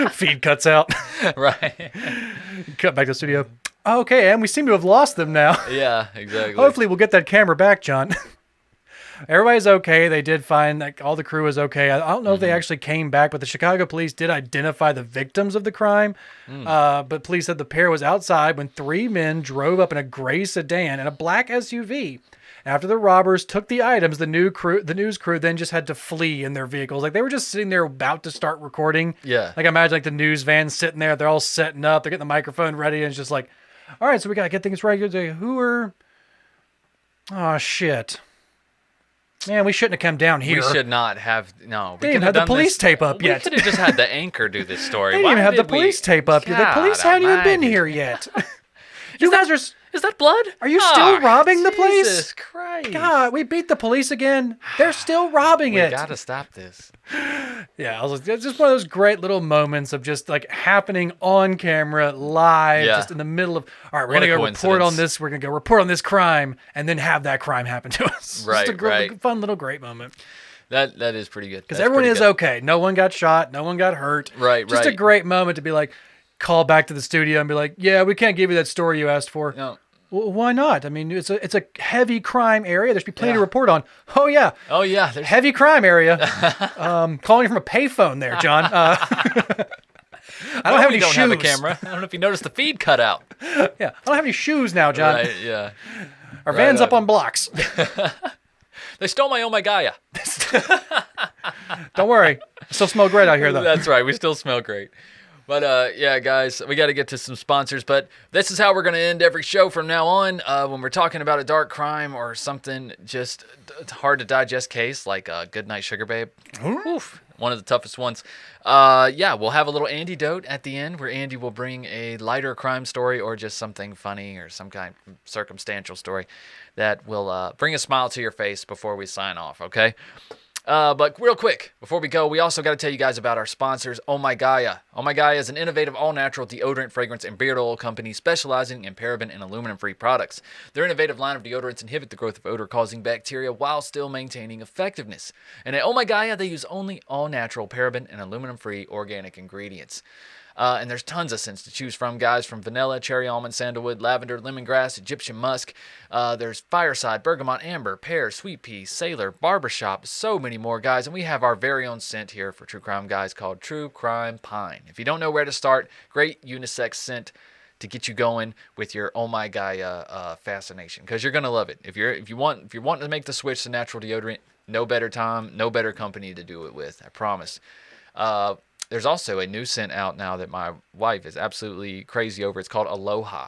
Feed cuts out. Right. Cut back to the studio. Okay, and we seem to have lost them now. Yeah, exactly. Hopefully we'll get that camera back, John. Everybody's okay. They did find all the crew was okay. I don't know if they actually came back, but the Chicago police did identify the victims of the crime. But police said the pair was outside when 3 men drove up in a gray sedan and a black SUV. After the robbers took the items, the news crew then just had to flee in their vehicles. Like, they were just sitting there about to start recording. Yeah. Like, imagine like the news van sitting there. They're all setting up. They're getting the microphone ready, and it's just like, all right, so we got to get things ready. Oh, shit. Man, we shouldn't have come down here. We should not have. No, they didn't have the police tape up yet. We could have just had the anchor do this story. They didn't even have the police tape up yet. The police hadn't even been here yet. Is that blood? Are you still robbing the place? Jesus Christ. God, we beat the police again. They're still robbing it. We got to stop this. Yeah, I was like, it's just one of those great little moments of just like happening on camera, live, just in the middle of, all right, we're going to go report on this. We're going to go report on this crime and then have that crime happen to us. Right, just a fun little great moment. That is pretty good. Because everyone is okay. No one got shot. No one got hurt. Right, just a great moment to be like, call back to the studio and be like, yeah, we can't give you that story you asked for. No. Well, why not? I mean, it's a heavy crime area. There should be plenty to report on. Oh yeah. There's heavy crime area. Calling from a payphone there, John. I don't have any shoes. Have a camera. I don't know if you noticed the feed cut out. Yeah, I don't have any shoes now, John. Right, yeah. Our van's up on blocks. They stole my Oh My Gaia. Don't worry. I still smell great out here, though. That's right. We still smell great. But, yeah, guys, we got to get to some sponsors. But this is how we're going to end every show from now on. When we're talking about a dark crime or something just hard to digest case, like Good Night Sugar Babe. Oof, one of the toughest ones. Yeah, we'll have a little antidote at the end where Andy will bring a lighter crime story or just something funny or some kind of circumstantial story that will bring a smile to your face before we sign off, okay? But real quick, before we go, we also got to tell you guys about our sponsors, Oh My Gaia. Oh My Gaia is an innovative all-natural deodorant, fragrance, and beard oil company specializing in paraben and aluminum-free products. Their innovative line of deodorants inhibit the growth of odor-causing bacteria while still maintaining effectiveness. And at Oh My Gaia, they use only all-natural paraben and aluminum-free organic ingredients. And there's tons of scents to choose from, guys, from vanilla, cherry almond, sandalwood, lavender, lemongrass, Egyptian musk. There's fireside, bergamot, amber, pear, sweet pea, sailor, barbershop, so many more, guys. And we have our very own scent here for True Crime Guys called True Crime Pine. If you don't know where to start, great unisex scent to get you going with your Oh My Gaia fascination, because you're gonna love it. If you want to make the switch to natural deodorant, no better time, no better company to do it with. I promise. There's also a new scent out now that my wife is absolutely crazy over. It's called Aloha.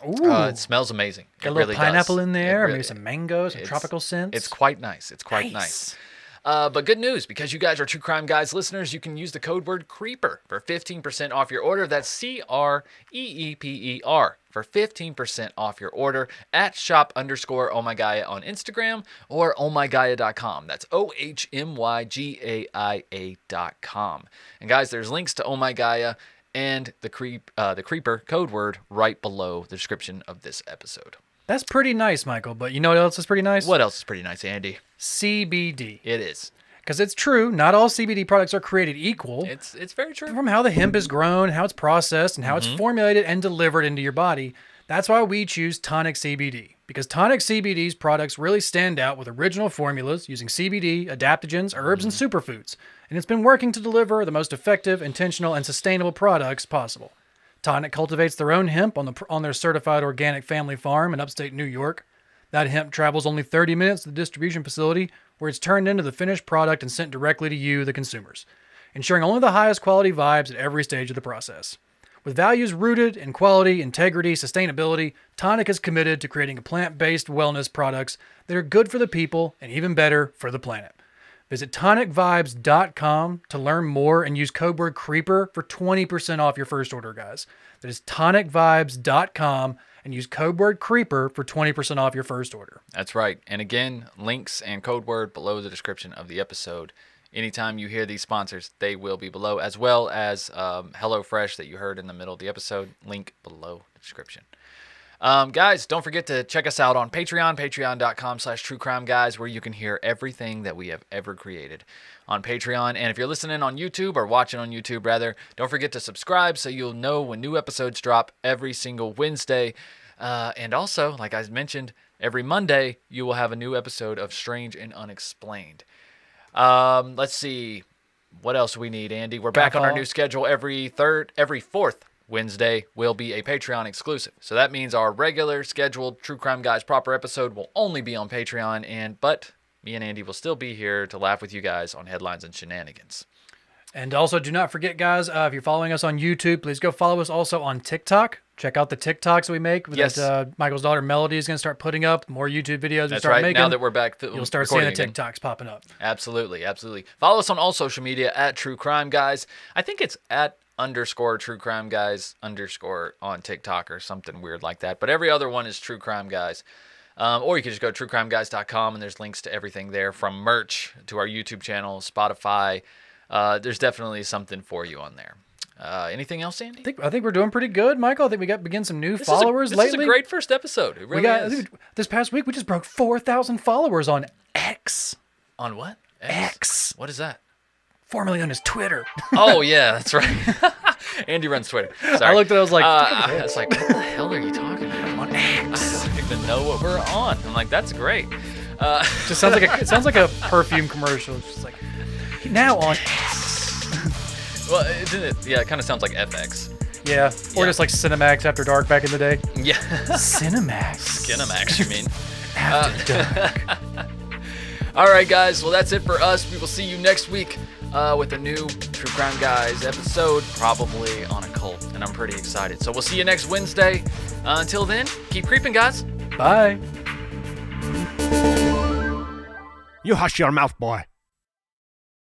Ooh. It smells amazing. Got a little pineapple in there, maybe some mango, some tropical scents. It's quite nice. It's quite nice. But good news, because you guys are True Crime Guys listeners, you can use the code word CREEPER for 15% off your order. That's CREEPER for 15% off your order at shop_ohmygaia on Instagram or ohmygaia.com. That's OHMYGAIA.com. And guys, there's links to Oh My Gaia and the Creeper code word right below the description of this episode. That's pretty nice, Michael, but you know what else is pretty nice? What else is pretty nice, Andy? CBD. It is. Because it's true, not all CBD products are created equal. It's very true. From how the hemp is grown, how it's processed, and how it's formulated and delivered into your body. That's why we choose Tonic CBD. Because Tonic CBD's products really stand out with original formulas using CBD, adaptogens, herbs, and superfoods. And it's been working to deliver the most effective, intentional, and sustainable products possible. Tonic cultivates their own hemp on their certified organic family farm in upstate New York. That hemp travels only 30 minutes to the distribution facility, where it's turned into the finished product and sent directly to you, the consumers, ensuring only the highest quality vibes at every stage of the process. With values rooted in quality, integrity, sustainability, Tonic is committed to creating plant-based wellness products that are good for the people and even better for the planet. Visit tonicvibes.com to learn more and use code word CREEPER for 20% off your first order, guys. That is tonicvibes.com and use code word CREEPER for 20% off your first order. That's right. And again, links and code word below the description of the episode. Anytime you hear these sponsors, they will be below, as well as HelloFresh that you heard in the middle of the episode. Link below the description. Guys, don't forget to check us out on Patreon, patreon.com/truecrimeguys, where you can hear everything that we have ever created on Patreon. And if you're listening on YouTube, or watching on YouTube rather, don't forget to subscribe so you'll know when new episodes drop every single Wednesday. And also, like I mentioned, every Monday you will have a new episode of Strange and Unexplained. Let's see what else we need, Andy. We're back on our new schedule. Every fourth Wednesday will be a Patreon exclusive. So that means our regular scheduled True Crime Guys proper episode will only be on Patreon, but me and Andy will still be here to laugh with you guys on headlines and shenanigans. And also, do not forget, guys, if you're following us on YouTube, please go follow us also on TikTok. Check out the TikToks we make. Yes. That Michael's daughter Melody is going to start putting up more YouTube videos. That's right. Now that we're back, you'll start seeing the TikToks popping up. Absolutely, absolutely. Follow us on all social media at True Crime Guys. I think it's at _ True Crime Guys _ on TikTok or something weird like that. But every other one is True Crime Guys. Or you can just go to truecrimeguys.com, and there's links to everything there, from merch to our YouTube channel, Spotify. There's definitely something for you on there. Anything else, Andy? I think we're doing pretty good, Michael. I think we begin some new followers lately. This is a great first episode. It really is. This past week, we just broke 4,000 followers on X. On what? X. What is that? Formerly known as Twitter. Oh, yeah, that's right. Andy runs Twitter. Sorry. I looked at it, I was like, I was like, what the hell are you talking about? On X. I don't even know what we're on. I'm like, that's great. Just sounds like it sounds like a perfume commercial. It's just like, now on X. Well, yeah, it kind of sounds like FX. Yeah, or just like Cinemax After Dark back in the day. Yeah. Cinemax. Skinemax, you mean? After Dark. All right, guys. Well, that's it for us. We will see you next week with a new True Crime Guys episode, probably on a cult, and I'm pretty excited. So we'll see you next Wednesday. Until then, keep creeping, guys. Bye. You hush your mouth, boy.